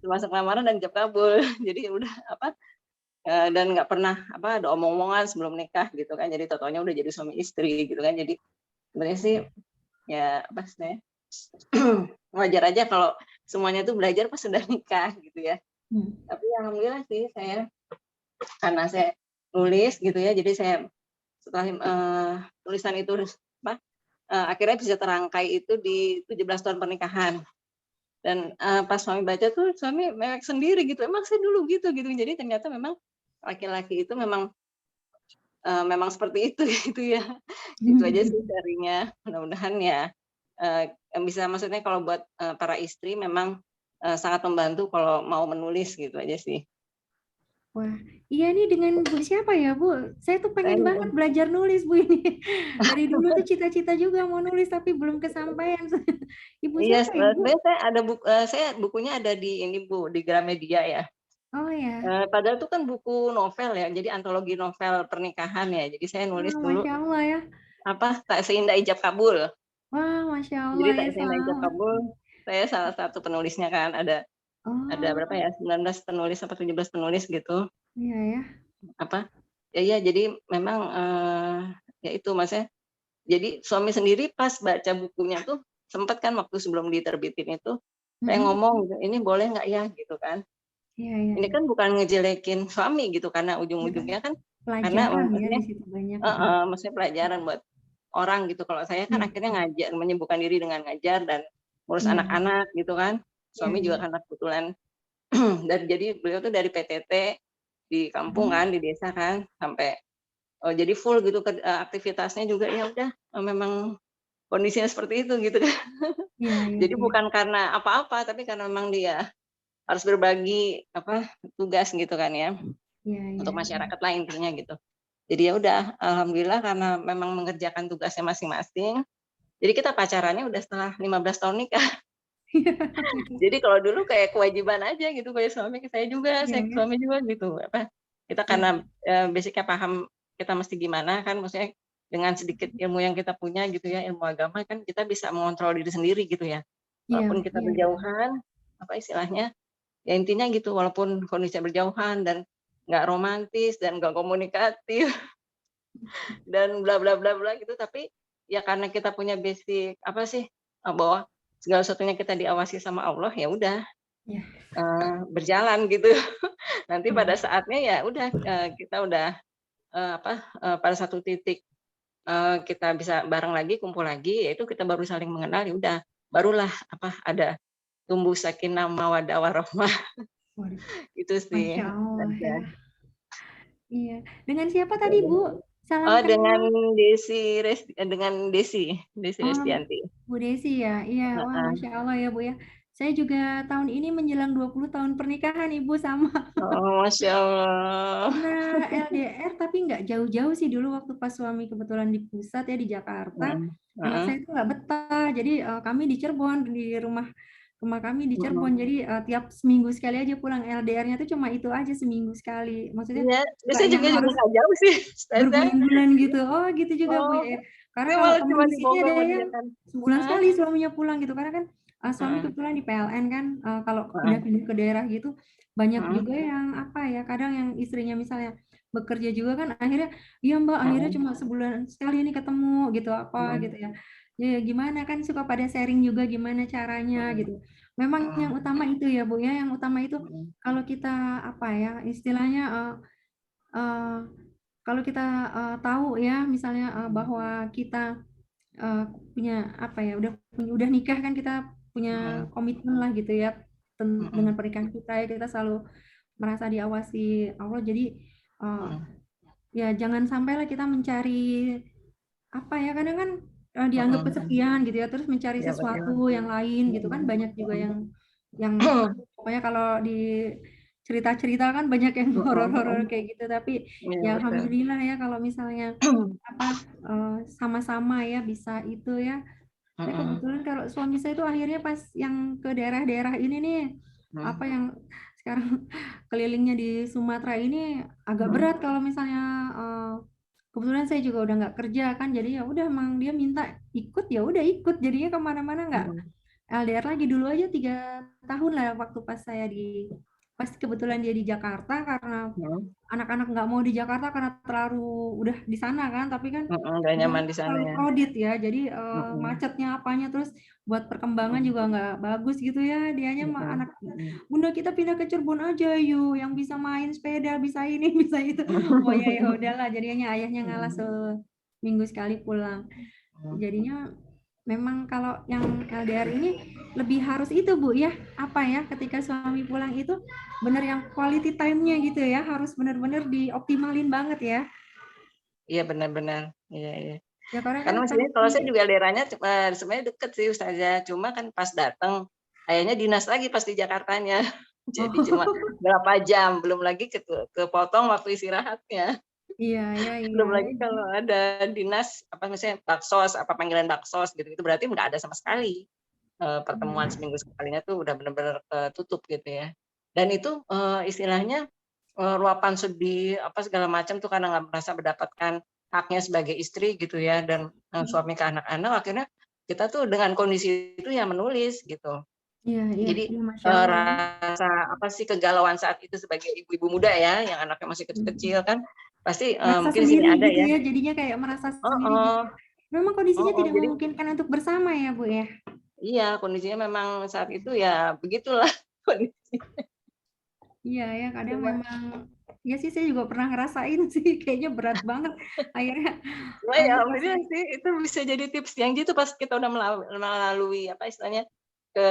Termasuk lamaran dan ijab kabul. Jadi udah dan nggak pernah ada omong-omongan sebelum nikah gitu kan, jadi totalnya udah jadi suami istri gitu kan. Jadi sebenarnya sih ya apa sih wajar aja kalau semuanya tuh belajar pas sudah nikah gitu ya. Tapi alhamdulillah sih saya, karena saya nulis gitu ya, jadi saya setelah tulisan itu akhirnya bisa terangkai itu di 17 tahun pernikahan. Dan pas suami baca tuh suami mewek sendiri gitu, emang saya dulu gitu. Jadi ternyata memang laki-laki itu memang seperti itu gitu ya. Itu aja sih sharing-nya. Mudah-mudahan ya bisa, maksudnya kalau buat para istri memang sangat membantu kalau mau menulis gitu aja sih. Wah, iya nih dengan Bu siapa ya, Bu? Saya tuh pengen Saya banget belajar nulis, Bu, ini. Dari dulu tuh cita-cita juga mau nulis tapi belum kesampaian. Ibu iya, siapa ya, Bu? sebenarnya saya ada saya bukunya ada di ini Bu, di Gramedia ya. Oh ya. Padahal itu kan buku novel ya, jadi antologi novel pernikahan ya. Jadi saya nulis Wah, dulu Masya Allah ya. Tak Seindah Ijab Kabul. Wah, Masya Jadi Allah Tak ya, Seindah Ijab selamat. Kabul, saya salah satu penulisnya kan, ada berapa Oh, ya, 19 penulis atau 17 penulis gitu. iya ya. Iya, jadi memang ya itu maksudnya. Jadi suami sendiri pas baca bukunya tuh sempat kan waktu sebelum diterbitin itu saya ngomong gitu, ini boleh nggak ya gitu kan. Iya, iya, Ini iya. kan bukan ngejelekin suami gitu, karena ujung-ujungnya kan karena Pelajaran ya di maksudnya situ banyak. maksudnya pelajaran buat orang gitu. Kalau saya kan Iya, akhirnya ngajar, menyibukkan diri dengan ngajar dan ngurus iya, anak-anak gitu kan. iya, Suami iya. juga karena kebetulan dan jadi beliau tuh dari PTT di kampung kan, di desa kan, sampai jadi full gitu aktivitasnya juga, ya udah memang kondisinya seperti itu gitu kan. Iya, iya, Jadi iya. bukan karena apa-apa, tapi karena memang dia harus berbagi tugas gitu kan ya, Iya, iya, untuk iya. masyarakat lah intinya gitu. Jadi ya udah, alhamdulillah karena memang mengerjakan tugasnya masing-masing, jadi kita pacarannya udah setelah 15 tahun nikah. Jadi kalau dulu kayak kewajiban aja gitu, kayak suami ke saya juga, Iya, saya ke ya. suami juga gitu, kita Iya, karena basic-nya paham kita mesti gimana kan, maksudnya dengan sedikit ilmu yang kita punya gitu ya, ilmu agama kan kita bisa mengontrol diri sendiri gitu ya. iya, Walaupun kita iya. berjauhan, istilahnya, ya intinya gitu, walaupun kondisinya berjauhan dan nggak romantis dan nggak komunikatif dan bla bla bla bla gitu, tapi ya karena kita punya basic bahwa segala sesuatunya kita diawasi sama Allah, ya udah Iya. berjalan gitu. Nanti pada Iya. saatnya ya udah kita udah pada satu titik kita bisa bareng lagi, kumpul lagi, yaitu kita baru saling mengenal, ya udah barulah ada tumbuh sakinah mawaddah warahmah. Waduh, Itu sih. Masya Allah Ada. ya. Iya. Dengan siapa tadi, Bu? Salam Dengan kenal. Desi Oh, Restianti. Bu Desi ya. Iya, wah Heeh. Masya Allah ya, Bu ya. Saya juga tahun ini menjelang 20 tahun pernikahan, Ibu, sama. Oh, Masya Allah. Pernah LDR tapi nggak jauh-jauh sih dulu waktu pas suami kebetulan di pusat ya di Jakarta. Heeh. Anak Heeh. saya itu nggak betah. Jadi kami di Cirebon, di rumah kami di Heeh. Cirebon. Jadi tiap seminggu sekali aja pulang, LDR-nya tuh cuma itu aja seminggu sekali. Maksudnya Iya, nggak saya yang juga harus nggak jauh sih, Ustazah. berbulan-bulan gitu. Oh gitu juga, Bu Oh, ya. Karena saya kalau malah temen cuma di di sini Bogor ada sama dia yang kan. sebulan Hah? sekali suaminya pulang gitu. Karena kan suami Heeh. kebetulan di PLN kan, kalau Heeh. pindah-pindah ke daerah gitu banyak Heeh. juga yang apa ya, kadang yang istrinya misalnya bekerja juga kan akhirnya, iya Mbak akhirnya Heeh. cuma sebulan sekali ini ketemu gitu apa Heeh. gitu ya. Ya gimana kan suka pada sharing juga gimana caranya Heeh. gitu. Memang Heeh. yang utama itu ya Bu ya, yang utama itu Heeh. kalau kita apa ya istilahnya eh, kalau kita tahu ya misalnya bahwa kita eh, punya apa ya udah nikah kan kita punya Heeh. komitmen lah gitu ya Heeh. dengan pernikahan kita ya kita selalu merasa diawasi Allah jadi eh, Heeh. ya jangan sampailah kita mencari apa ya kadang kan dianggap Heeh. kesepian gitu ya terus mencari Iya betul. sesuatu yang lain gitu kan banyak juga yang pokoknya kalau di cerita-cerita kan banyak yang horor-horor Heeh. kayak gitu tapi Iya ya betul. alhamdulillah ya kalau misalnya apa sama-sama ya bisa itu ya. Saya Heeh. kebetulan kalau suami saya itu akhirnya pas yang ke daerah-daerah ini nih Heeh. apa yang sekarang kelilingnya di Sumatera ini agak Heeh. berat kalau misalnya kebetulan saya juga udah nggak kerja kan jadi ya udah emang dia minta ikut ya udah ikut jadinya kemana-mana nggak Heeh. LDR lagi dulu aja 3 tahun lah waktu pas saya di pas kebetulan dia di Jakarta karena Hmm. anak-anak nggak mau di Jakarta karena terlalu udah di sana kan, tapi kan Nggak di sana nyaman di sana terlalu ya. crowded ya, jadi Mm-mm. macetnya apanya, terus buat perkembangan juga nggak bagus gitu ya, dianya mah anak, Bunda kita pindah ke Cirebon aja yuk, yang bisa main sepeda, bisa ini, bisa itu. Oh ya udahlah, jadinya ayahnya ngalah seminggu sekali pulang. Jadinya memang kalau yang LDR ini lebih harus itu Bu ya, apa ya, ketika suami pulang itu bener yang quality time-nya gitu ya, harus bener-bener dioptimalin banget ya. Iya benar-benar. Iya. Ya karena kan Karena maksudnya kalau saya juga daerahnya sebenarnya deket sih Ustazah, cuma kan pas datang ayahnya dinas lagi pas di Jakartanya. Jadi cuma berapa jam, belum lagi kepotong waktu istirahatnya. Iya. Belum lagi kalau ada dinas apa misalnya baksos, apa panggilan baksos gitu, itu berarti nggak ada sama sekali. Pertemuan seminggu sekalinya tuh udah benar-benar tutup gitu ya. Dan itu istilahnya luapan sedih apa segala macam tuh karena nggak merasa mendapatkan haknya sebagai istri gitu ya, dan suami ke anak-anak, akhirnya kita tuh dengan kondisi itu ya menulis gitu. Iya, Jadi Masya Allah. rasa apa sih kegalauan saat itu sebagai ibu-ibu muda ya yang anaknya masih kecil-kecil kan pasti Merasa mungkin di sini sendiri ada gitu ya. ya, jadinya kayak merasa sendiri gitu. Oh, Memang kondisinya tidak jadi memungkinkan untuk bersama ya Bu ya. iya kondisinya memang saat itu ya begitulah kondisi. Iya ya, kadang Cuma memang ya sih saya juga pernah ngerasain sih, kayaknya berat banget. Akhirnya ya pas maksudnya sih itu bisa jadi tips yang gitu pas kita udah melalui apa istilahnya ke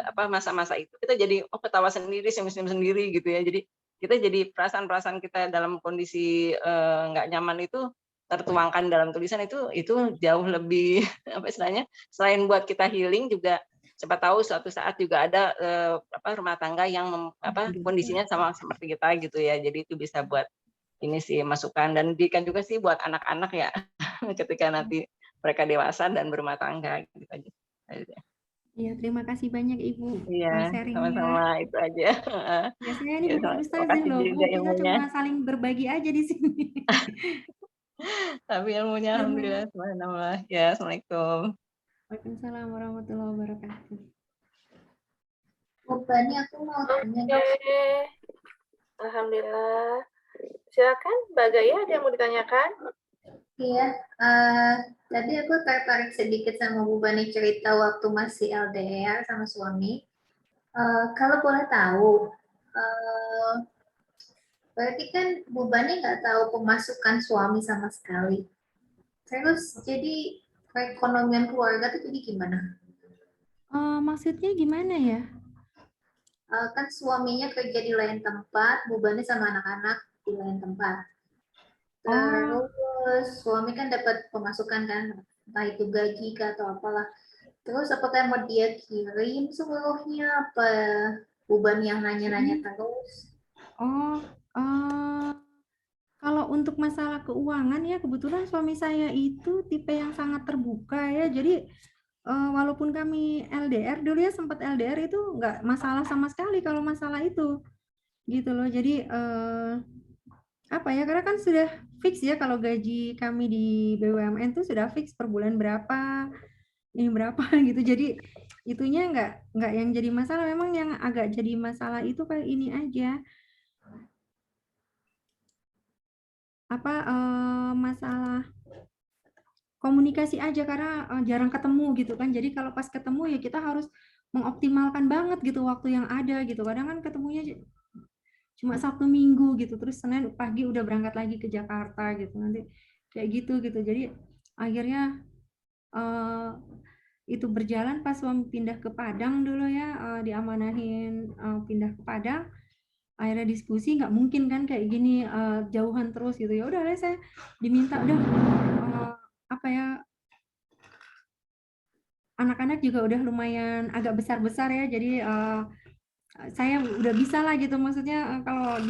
apa masa-masa itu, kita jadi ketawa sendiri, senyum-senyum sendiri gitu ya. Jadi kita jadi perasaan-perasaan kita dalam kondisi nggak nyaman itu tertuangkan dalam tulisan, itu jauh lebih apa istilahnya, selain buat kita healing juga siapa tahu suatu saat juga ada apa rumah tangga yang kondisinya sama seperti kita gitu ya. Jadi itu bisa buat ini sih masukan dan didikan juga sih buat anak-anak ya ketika nanti mereka dewasa dan berumah tangga gitu aja. Iya, terima kasih banyak Ibu Iya, sharingnya. sama-sama itu aja. Biasanya ini Ya, bukan terima ustazah kasih loh juga Bu, kita ilmunya. cuma saling berbagi aja di sini. Tapi ilmunya alhamdulillah subhanallah. Ya, assalamualaikum. Waalaikumsalam warahmatullahi wabarakatuh. Bu Bani, aku mau tanya dong. Oke. Alhamdulillah. Silakan Mbak Gaya, ada yang mau ditanyakan? Iya, tadi aku tertarik sedikit sama Bu Bani cerita waktu masih LDR sama suami. Kalau boleh tahu, berarti kan Bu Bani nggak tahu pemasukan suami sama sekali. Terus jadi perekonomian keluarga tuh jadi gimana? Maksudnya gimana ya? Kan suaminya kerja di lain tempat, Bu Bani sama anak-anak di lain tempat. Oh, Terus suami kan dapat pemasukan kan, entah itu gaji atau apalah. Terus apakah mau dia kirim seluruhnya apa beban yang nanya-nanya terus? oh, kalau untuk masalah keuangan ya kebetulan suami saya itu tipe yang sangat terbuka ya. Jadi walaupun kami LDR dulu ya, sempat LDR itu nggak masalah sama sekali kalau masalah itu gitu loh. Jadi apa ya, karena kan sudah fix ya kalau gaji kami di BUMN tuh sudah fix per bulan berapa, ini berapa gitu. Jadi itunya nggak yang jadi masalah. Memang yang agak jadi masalah itu kayak ini aja, apa masalah komunikasi aja, karena jarang ketemu gitu kan. Jadi kalau pas ketemu ya kita harus mengoptimalkan banget gitu waktu yang ada gitu. Kadang kan ketemunya cuma Sabtu Minggu gitu, terus Senin pagi udah berangkat lagi ke Jakarta gitu, nanti kayak gitu. Jadi akhirnya itu berjalan pas suami pindah ke Padang dulu ya, diamanahin pindah ke Padang. Akhirnya diskusi, nggak mungkin kan kayak gini jauhan terus gitu. Ya udah saya diminta udah apa ya, anak-anak juga udah lumayan agak besar-besar ya, jadi saya udah bisa lah gitu. Maksudnya kalau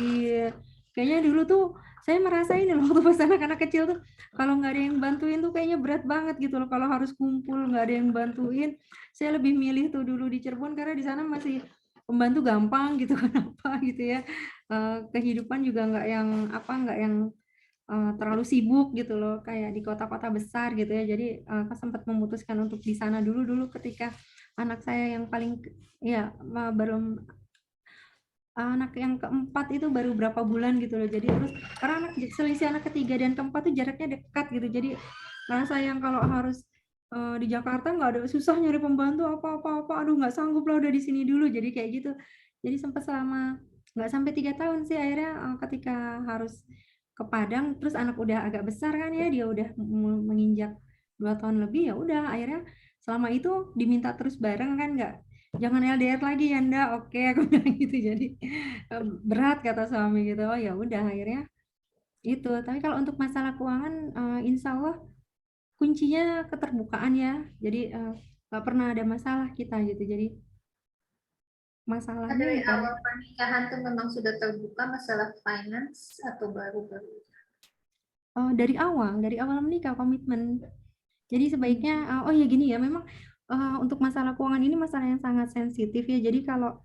kayaknya dulu tuh saya merasa ini loh waktu pas anak-anak kecil tuh kalau nggak ada yang bantuin tuh kayaknya berat banget gitu loh. Kalau harus kumpul nggak ada yang bantuin, saya lebih milih tuh dulu di Cirebon karena di sana masih pembantu gampang gitu kan, apa gitu ya. Kehidupan juga nggak yang terlalu sibuk gitu loh kayak di kota-kota besar gitu ya. Jadi aku sempat memutuskan untuk di sana dulu ketika anak saya yang paling ya belum anak yang keempat itu baru berapa bulan gitu loh. Jadi terus karena selisih anak ketiga dan keempat tuh jaraknya dekat gitu. Jadi merasa yang kalau harus di Jakarta nggak ada, susah nyari pembantu apa-apa, aduh nggak sanggup lah udah di sini dulu. Jadi kayak gitu. Jadi sempat selama nggak sampai 3 tahun sih akhirnya ketika harus ke Padang, terus anak udah agak besar kan ya, dia udah menginjak 2 tahun lebih, ya udah akhirnya selama itu diminta terus bareng kan, nggak, jangan LDR lagi ya ndak, oke aku bilang gitu. Jadi berat kata suami gitu. Oh ya udah akhirnya itu. Tapi kalau untuk masalah keuangan, insya Allah kuncinya keterbukaan ya. Jadi nggak pernah ada masalah kita gitu. Jadi masalahnya Dari ya karena awal pernikahan tuh memang sudah terbuka masalah finance atau baru-baru? dari awal menikah komitmen. Jadi sebaiknya oh ya gini ya, memang untuk masalah keuangan ini masalah yang sangat sensitif ya. Jadi kalau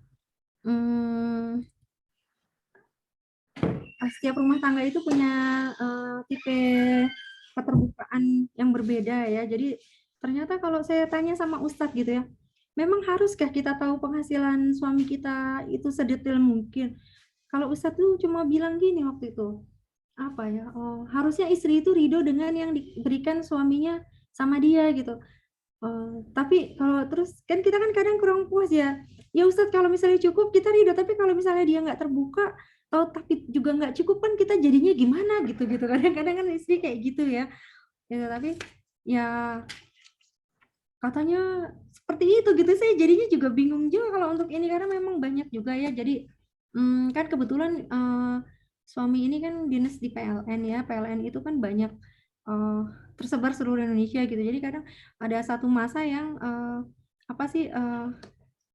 setiap rumah tangga itu punya tipe keterbukaan yang berbeda ya. Jadi ternyata kalau saya tanya sama Ustadz gitu ya, memang haruskah kita tahu penghasilan suami kita itu sedetail mungkin? Kalau Ustadz tuh cuma bilang gini waktu itu, apa ya, oh, harusnya istri itu ridho dengan yang diberikan suaminya sama dia gitu. Tapi kalau terus kan kita kan kadang kurang puas ya. Ya Ustadz, kalau misalnya cukup kita ridho, tapi kalau misalnya dia nggak terbuka, tapi juga nggak cukup kan kita jadinya gimana gitu gitu. Kadang-kadang kan istri kayak gitu ya. Ya, tapi ya katanya seperti itu gitu. Saya jadinya juga bingung juga kalau untuk ini karena memang banyak juga ya. Jadi kan kebetulan suami ini kan dinas di PLN ya. PLN itu kan banyak eh, tersebar seluruh Indonesia gitu. Jadi kadang ada satu masa yang apa sih,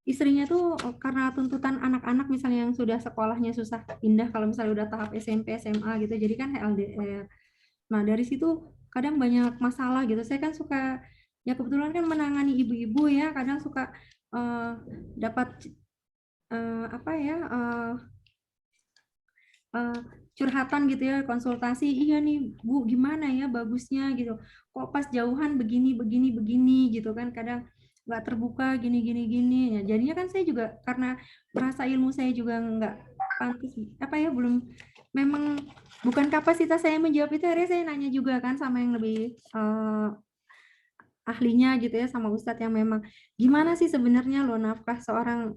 istrinya tuh karena tuntutan anak-anak misalnya yang sudah sekolahnya susah pindah kalau misalnya udah tahap SMP SMA gitu, jadi kan LDR. Nah dari situ kadang banyak masalah gitu. Saya kan suka ya kebetulan kan menangani ibu-ibu ya, kadang suka eh, dapat apa ya, eh, curhatan gitu ya, konsultasi, iya nih Bu gimana ya bagusnya gitu, kok pas jauhan begini begini begini gitu kan, kadang nggak terbuka gini gini gini ya. Jadinya kan saya juga karena merasa ilmu saya juga nggak pantas apa ya, belum, memang bukan kapasitas saya menjawab itu, akhirnya saya nanya juga kan sama yang lebih ahlinya gitu ya, sama Ustadz yang memang gimana sih sebenarnya lo nafkah seorang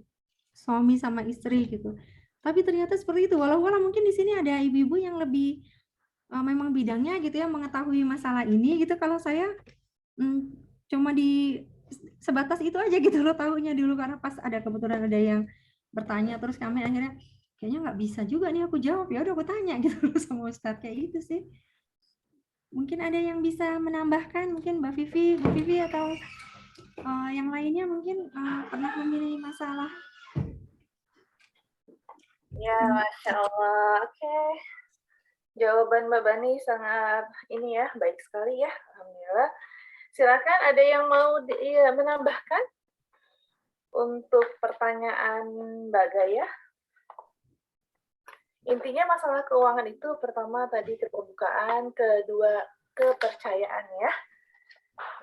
suami sama istri gitu. Tapi ternyata seperti itu. Walau mungkin di sini ada ibu-ibu yang lebih memang bidangnya gitu ya, mengetahui masalah ini gitu. Kalau saya cuma di sebatas itu aja gitu loh tahunya dulu, karena pas ada kebetulan ada yang bertanya terus kami akhirnya kayaknya nggak bisa juga nih aku jawab, ya udah aku tanya gitu loh sama Ustadz kayak gitu sih. Mungkin ada yang bisa menambahkan, mungkin Mbak Vivi, Bu Vivi atau yang lainnya mungkin pernah memiliki masalah. Ya, Masya Allah. Oke. Jawaban Mbak Bani sangat ini ya, baik sekali ya. Alhamdulillah. Silakan ada yang mau menambahkan untuk pertanyaan Mbak Gaya. Intinya masalah keuangan itu pertama tadi keterbukaan, kedua kepercayaan ya.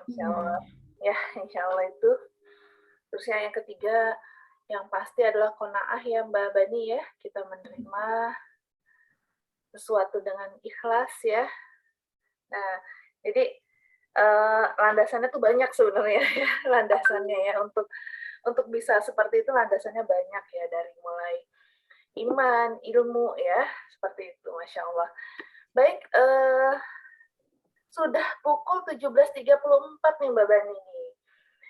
Insya Allah. Ya, insya Allah itu. Terus yang ketiga, yang pasti adalah qanaah ya Mbak Bani ya. Kita menerima sesuatu dengan ikhlas ya. Nah, jadi landasannya tuh banyak sebenarnya ya, landasannya ya untuk bisa seperti itu landasannya banyak ya, dari mulai iman, ilmu ya, seperti itu, Masya Allah. Baik, sudah pukul 17.34 nih Mbak Bani.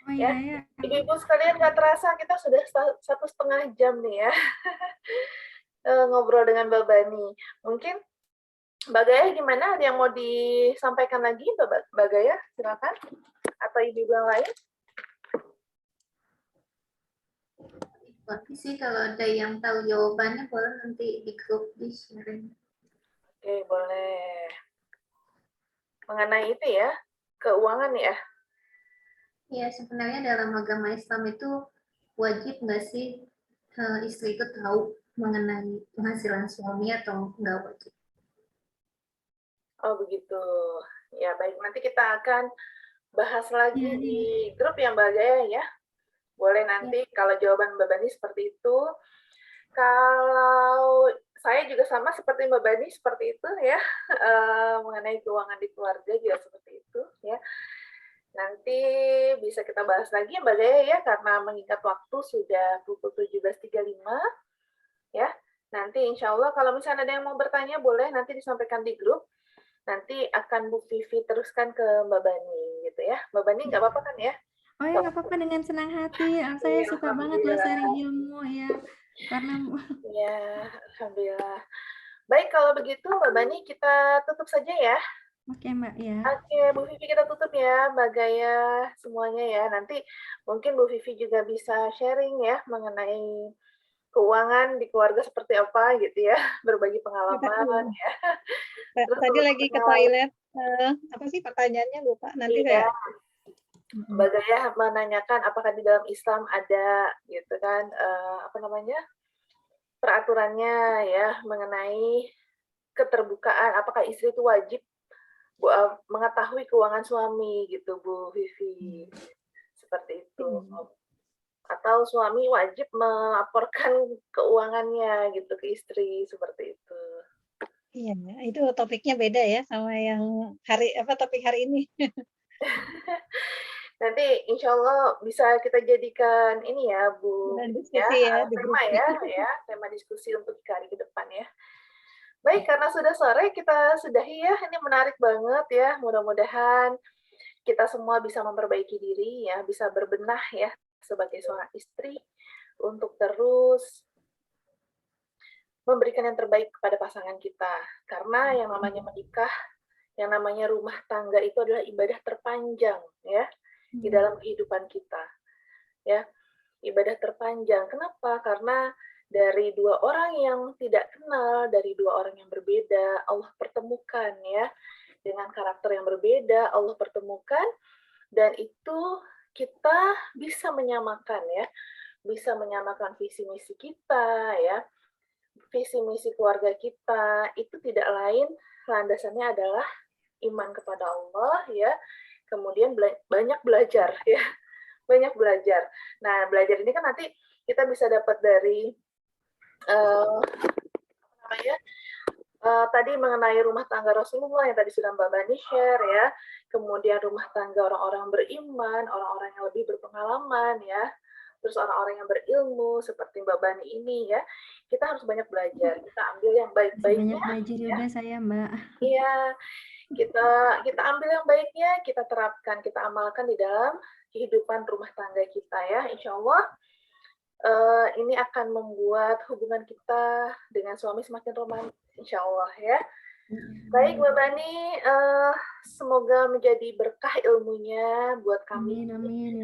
Oh iya ya. Ibu-ibu sekalian nggak terasa kita sudah 1,5 jam nih ya ngobrol dengan Mbak Bani. Mungkin Mbak Gaya gimana? Ada yang mau disampaikan lagi Mbak Gaya? Silakan. Atau ibu yang lain? Tapi sih kalau ada yang tahu jawabannya boleh nanti di grup di sharing. Oke, boleh. Mengenai itu ya, keuangan ya? Ya, sebenarnya dalam agama Islam itu wajib nggak sih istri itu tahu mengenai penghasilan suami atau nggak wajib? Oh, begitu. Ya, baik. Nanti kita akan bahas lagi di grup yang Mbak Gaya ya. Boleh nanti kalau jawaban Mbak Bani seperti itu, Kalau saya juga sama seperti Mbak Bani, seperti itu ya, mengenai keuangan di keluarga juga seperti itu ya. Nanti bisa kita bahas lagi Mbak Dea ya, karena mengingat waktu sudah pukul 17.35 ya. Nanti insya Allah kalau misalnya ada yang mau bertanya boleh nanti disampaikan di grup. Nanti akan Bu Vivi teruskan ke Mbak Bani gitu ya. Mbak Bani nggak apa-apa kan ya? Oh ya, nggak apa-apa, dengan senang hati. Saya Iya, suka banget loh alhamdulillah. sharing ilmu ya, karena Ya, alhamdulillah. Baik, kalau begitu Mbak Bani kita tutup saja ya. oke Mbak ya. Oke, Bu Vivi kita tutup ya, Mbak Gaya semuanya ya. Nanti mungkin Bu Vivi juga bisa sharing ya mengenai keuangan di keluarga seperti apa gitu ya, berbagi pengalaman ya. Terus Tadi lagi ke pengalaman- toilet, apa sih pertanyaannya lupa. Nanti Iya, saya Mbak Gaya menanyakan apakah di dalam Islam ada gitu kan, apa namanya, peraturannya ya mengenai keterbukaan, apakah istri itu wajib mengetahui keuangan suami gitu Bu Vivi, seperti itu. Atau suami wajib melaporkan keuangannya gitu ke istri, seperti itu. iya, itu topiknya beda ya sama yang topik hari ini. Nanti insya Allah bisa kita jadikan ini ya Bu, Dan diskusi ya di tema grup. ya, tema diskusi untuk hari ke depan ya. Baik, karena sudah sore kita sudahi ya, ini menarik banget ya, mudah-mudahan kita semua bisa memperbaiki diri ya, bisa berbenah ya sebagai seorang istri untuk terus memberikan yang terbaik kepada pasangan kita. Karena yang namanya menikah, yang namanya rumah tangga itu adalah ibadah terpanjang ya di dalam kehidupan kita. Ya, ibadah terpanjang. Kenapa? Karena dari dua orang yang tidak kenal, dari dua orang yang berbeda, Allah pertemukan ya dengan karakter yang berbeda, Allah pertemukan dan itu kita bisa menyamakan ya, bisa menyamakan visi misi kita ya, visi misi keluarga kita itu tidak lain landasannya adalah iman kepada Allah ya, kemudian banyak belajar ya, banyak belajar. Nah belajar ini kan nanti kita bisa dapat dari tadi mengenai rumah tangga Rasulullah yang tadi sudah Mbak Bani share ya, kemudian rumah tangga orang-orang beriman, orang-orang yang lebih berpengalaman ya, terus orang-orang yang berilmu seperti Mbak Bani ini ya, kita harus banyak belajar, kita ambil yang baik-baiknya. Banyak belajar juga saya Mbak. Iya, kita ambil yang baiknya, kita terapkan, kita amalkan di dalam kehidupan rumah tangga kita ya, insya Allah. Ini akan membuat hubungan kita dengan suami semakin romantis, insya Allah ya. Baik Mbak Bani, semoga menjadi berkah ilmunya buat kami. Amin.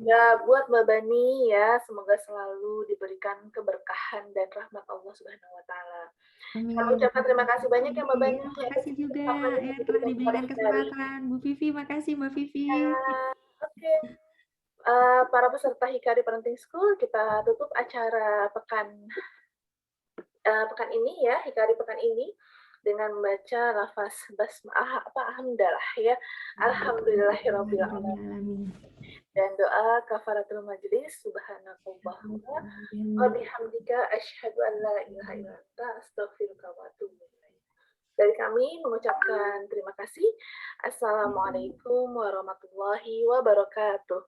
Ya, buat Mbak Bani ya, semoga selalu diberikan keberkahan dan rahmat Allah Subhanahu Wa Taala. Kami ucapkan terima kasih banyak ya Mbak Bani. Terima kasih juga ya telah diberikan kesempatan. Bu Vivi, makasih Mbak Vivi. Oke. Para peserta Hikari Parenting School, kita tutup acara pekan ini ya, Hikari pekan ini dengan membaca lafaz hamdalah ya, alhamdulillahirabbil alamin, dan doa kafaratul majlis, subhanakallahumma wa bihamdika asyhadu an la ilaha illa anta astaghfiruka wa atubu ilaik. Dari kami mengucapkan terima kasih. Assalamualaikum warahmatullahi wabarakatuh.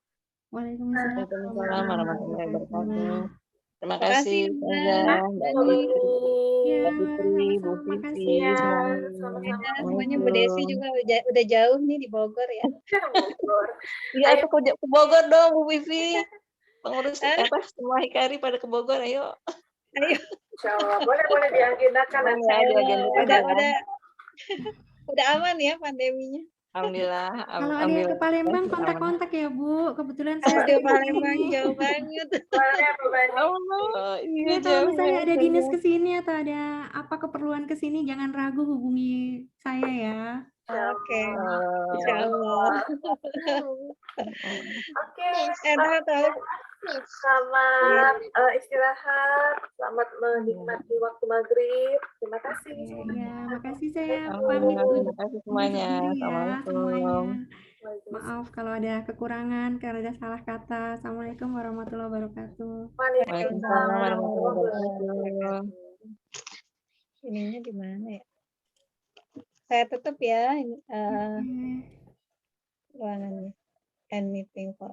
Waalaikumsalam warahmatullahi wabarakatuh. Terima kasih, kasih Ustazah, Mbak Fitri, Bu Vivi, Sama-sama. Semuanya Bu Desi juga udah jauh nih di Bogor ya. Iya, aku ke Bogor dong, Bu Vivi. Pengurus semua Hikari pada ke Bogor, ayo. Insya Allah. Boleh diagendakan. Udah aman ya pandeminya. Alhamdulillah. Kalau ada yang ke Palembang, kontak-kontak ya Bu. Kebetulan saya di Palembang jauh banget. Iya, kalau misalnya ada dinas ke sini atau ada apa keperluan ke sini, jangan ragu hubungi saya ya. Oke. Insyaallah. Oke. Tahu. Selamat istirahat, selamat menikmati waktu maghrib. Terima kasih. Ya, makasih saya pamit. Terima kasih semuanya. Assalamualaikum. Maaf kalau ada kekurangan, kalau ada salah kata. Assalamualaikum warahmatullahi wabarakatuh. Waalaikumsalam warahmatullahi wabarakatuh. Ininya di mana ya? Saya tutup ya Oke. ruangannya. End meeting for